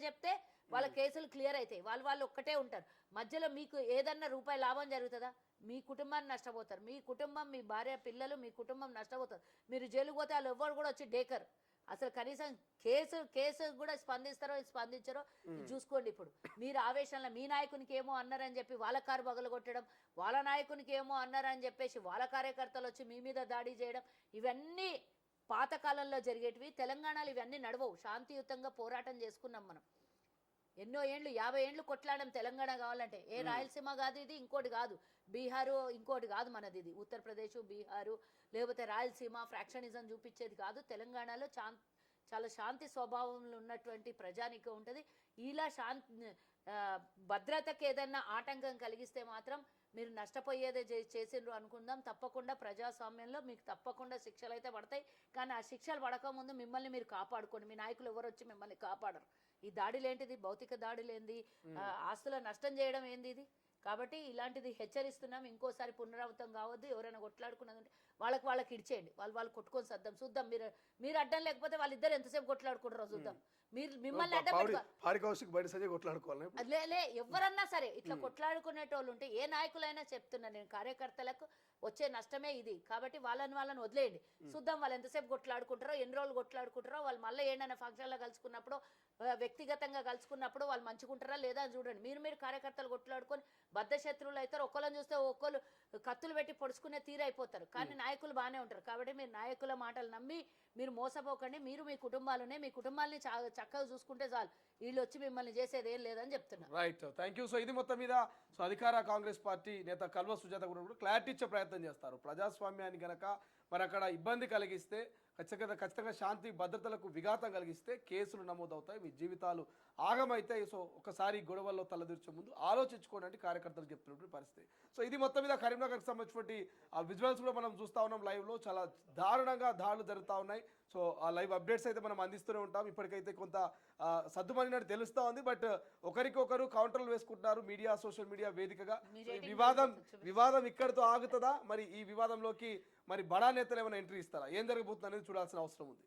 చెప్తే వాళ్ళ కేసులు క్లియర్ అవుతాయి. వాళ్ళు ఒక్కటే ఉంటారు. మధ్యలో మీకు ఏదన్నా రూపాయి లాభం జరుగుతుందా? మీ కుటుంబాన్ని నష్టపోతారు, మీ కుటుంబం, మీ భార్య, పిల్లలు, మీ కుటుంబం నష్టపోతారు. మీరు జైలుకు పోతే వాళ్ళు ఎవ్వరు కూడా వచ్చి డేకర్. అసలు కనీసం కేసు కూడా స్పందించారో చూసుకోండి. ఇప్పుడు మీరు ఆవేశంలో మీ నాయకునికి ఏమో అన్నారని చెప్పి వాళ్ళ కారు పగలగొట్టడం, వాళ్ళ నాయకునికి ఏమో అన్నారని చెప్పేసి వాళ్ళ కార్యకర్తలు వచ్చి మీ మీద దాడి చేయడం, ఇవన్నీ పాతకాలంలో జరిగేటివి. తెలంగాణలో ఇవన్నీ నడవవు. శాంతియుతంగా పోరాటం చేసుకున్నాం మనం. ఎన్నో ఏండ్లు 50 ఏండ్లు కొట్లాడడం తెలంగాణ కావాలంటే. ఏ రాయలసీమ కాదు ఇది, ఇంకోటి కాదు బీహారు, ఇంకోటి కాదు మనది, ఇది ఉత్తరప్రదేశ్, బీహారు, లేకపోతే రాయలసీమ ఫ్రాక్షనిజం చూపించేది కాదు. తెలంగాణలో చాలా శాంతి స్వభావంలో ఉన్నటువంటి ప్రజానికం ఉంటుంది. ఇలా భద్రతకి ఏదన్నా ఆటంకం కలిగిస్తే మాత్రం మీరు నష్టపోయేదే చేసిండ్రు అనుకుందాం. తప్పకుండా ప్రజాస్వామ్యంలో మీకు తప్పకుండా శిక్షలు అయితే పడతాయి. కానీ ఆ శిక్షలు పడకముందు మిమ్మల్ని మీరు కాపాడుకోండి. మీ నాయకులు ఎవరు వచ్చి మిమ్మల్ని కాపాడరు. ఈ దాడులు ఏంటిది? భౌతిక దాడులు ఏంది? ఆస్తుల నష్టం చేయడం ఏంది ఇది? కాబట్టి ఇలాంటిది హెచ్చరిస్తున్నాం. ఇంకోసారి పునరావృతం కావద్దు. ఎవరైనా కొట్లాడుకున్నది ఉంటే వాళ్ళకి ఇడిచేయండి. వాళ్ళు కొట్టుకొని చూద్దాం. మీరు అడ్డం లేకపోతే వాళ్ళిద్దరు ఎంతసేపు కొట్లాడుకుంటారో చూద్దాం. మిమ్మల్ని అడ్డం పాడి కౌశిక్ బండి సంజయ్ కొట్లాడుకోవాలి. లే ఎవరన్నా సరే ఇట్లా కొట్లాడుకునేటోళ్ళు ఉంటే, ఏ నాయకులైనా చెప్తున్నా నేను, కార్యకర్తలకు వచ్చే నష్టమే ఇది. కాబట్టి వాళ్ళని వదిలేయండి. చూద్దాం వాళ్ళు ఎంతసేపు కొట్లాడుకుంటారో, ఎన్ని రోజులు కొట్లాడుకుంటారో. వాళ్ళు మళ్ళీ ఏంటన్నా ఫంక్షన్లో కలుసుకున్నప్పుడు, వ్యక్తిగతంగా కలుసుకున్నప్పుడు వాళ్ళు మంచుకుంటారా లేదా అని చూడండి. మీరు కార్యకర్తలు కొట్లాడుకొని బద్ధ శత్రువులు అవుతారు. ఒక్కళ్ళని చూస్తే ఒక్కళ్ళు కత్తులు పెట్టి పొడుచుకునే తీరైపోతారు. కానీ నాయకులు బాగానే ఉంటారు. కాబట్టి మీరు నాయకుల మాటలు నమ్మి మీరు మోసపోకండి. మీరు మీ కుటుంబాలని చక్కగా చూసుకుంటే చాలు. వీళ్ళు వచ్చి మిమ్మల్ని చేసేది ఏం లేదని చెప్తున్నారు. Right, thank you. సో ఇది మొత్తం మీద అధికార కాంగ్రెస్ పార్టీ నేత కల్వ సుజాత కూడా క్లారిటీ ఇచ్చే ప్రయత్నం చేస్తారు. ప్రజాస్వామ్యాన్ని గనక మరి అక్కడ ఇబ్బంది కలిగిస్తే, ఖచ్చితంగా శాంతి భద్రతలకు విఘాతం కలిగిస్తే కేసులు నమోదవుతాయి, మీ జీవితాలు ఆగమైతాయి. సో ఒకసారి గొడవల్లో తలదూర్చే ముందు ఆలోచించుకోండి కార్యకర్తలు చెప్తున్నటువంటి పరిస్థితి. సో ఇది మొత్తం మీద కరీంనగర్కి సంబంధించినటువంటి ఆ విజువల్స్ కూడా మనం చూస్తూ ఉన్నాం లైవ్లో. చాలా దారుణంగా దాడులు జరుగుతూ ఉన్నాయి. సో ఆ లైవ్ అప్డేట్స్ అయితే మనం అందిస్తూనే ఉంటాం. ఇప్పటికైతే కొంత సద్దుమణినట్టు తెలుస్తూ ఉంది. బట్ ఒకరికొకరు కౌంటర్లు వేసుకుంటున్నారు మీడియా, సోషల్ మీడియా వేదికగా. వివాదం ఇక్కడితో ఆగుతుందా? మరి ఈ వివాదంలోకి మరి బడా నేతలు ఏమైనా ఎంట్రీ ఇస్తారా? ఏం జరగబోతుంది అనేది చూడాల్సిన అవసరం ఉంది.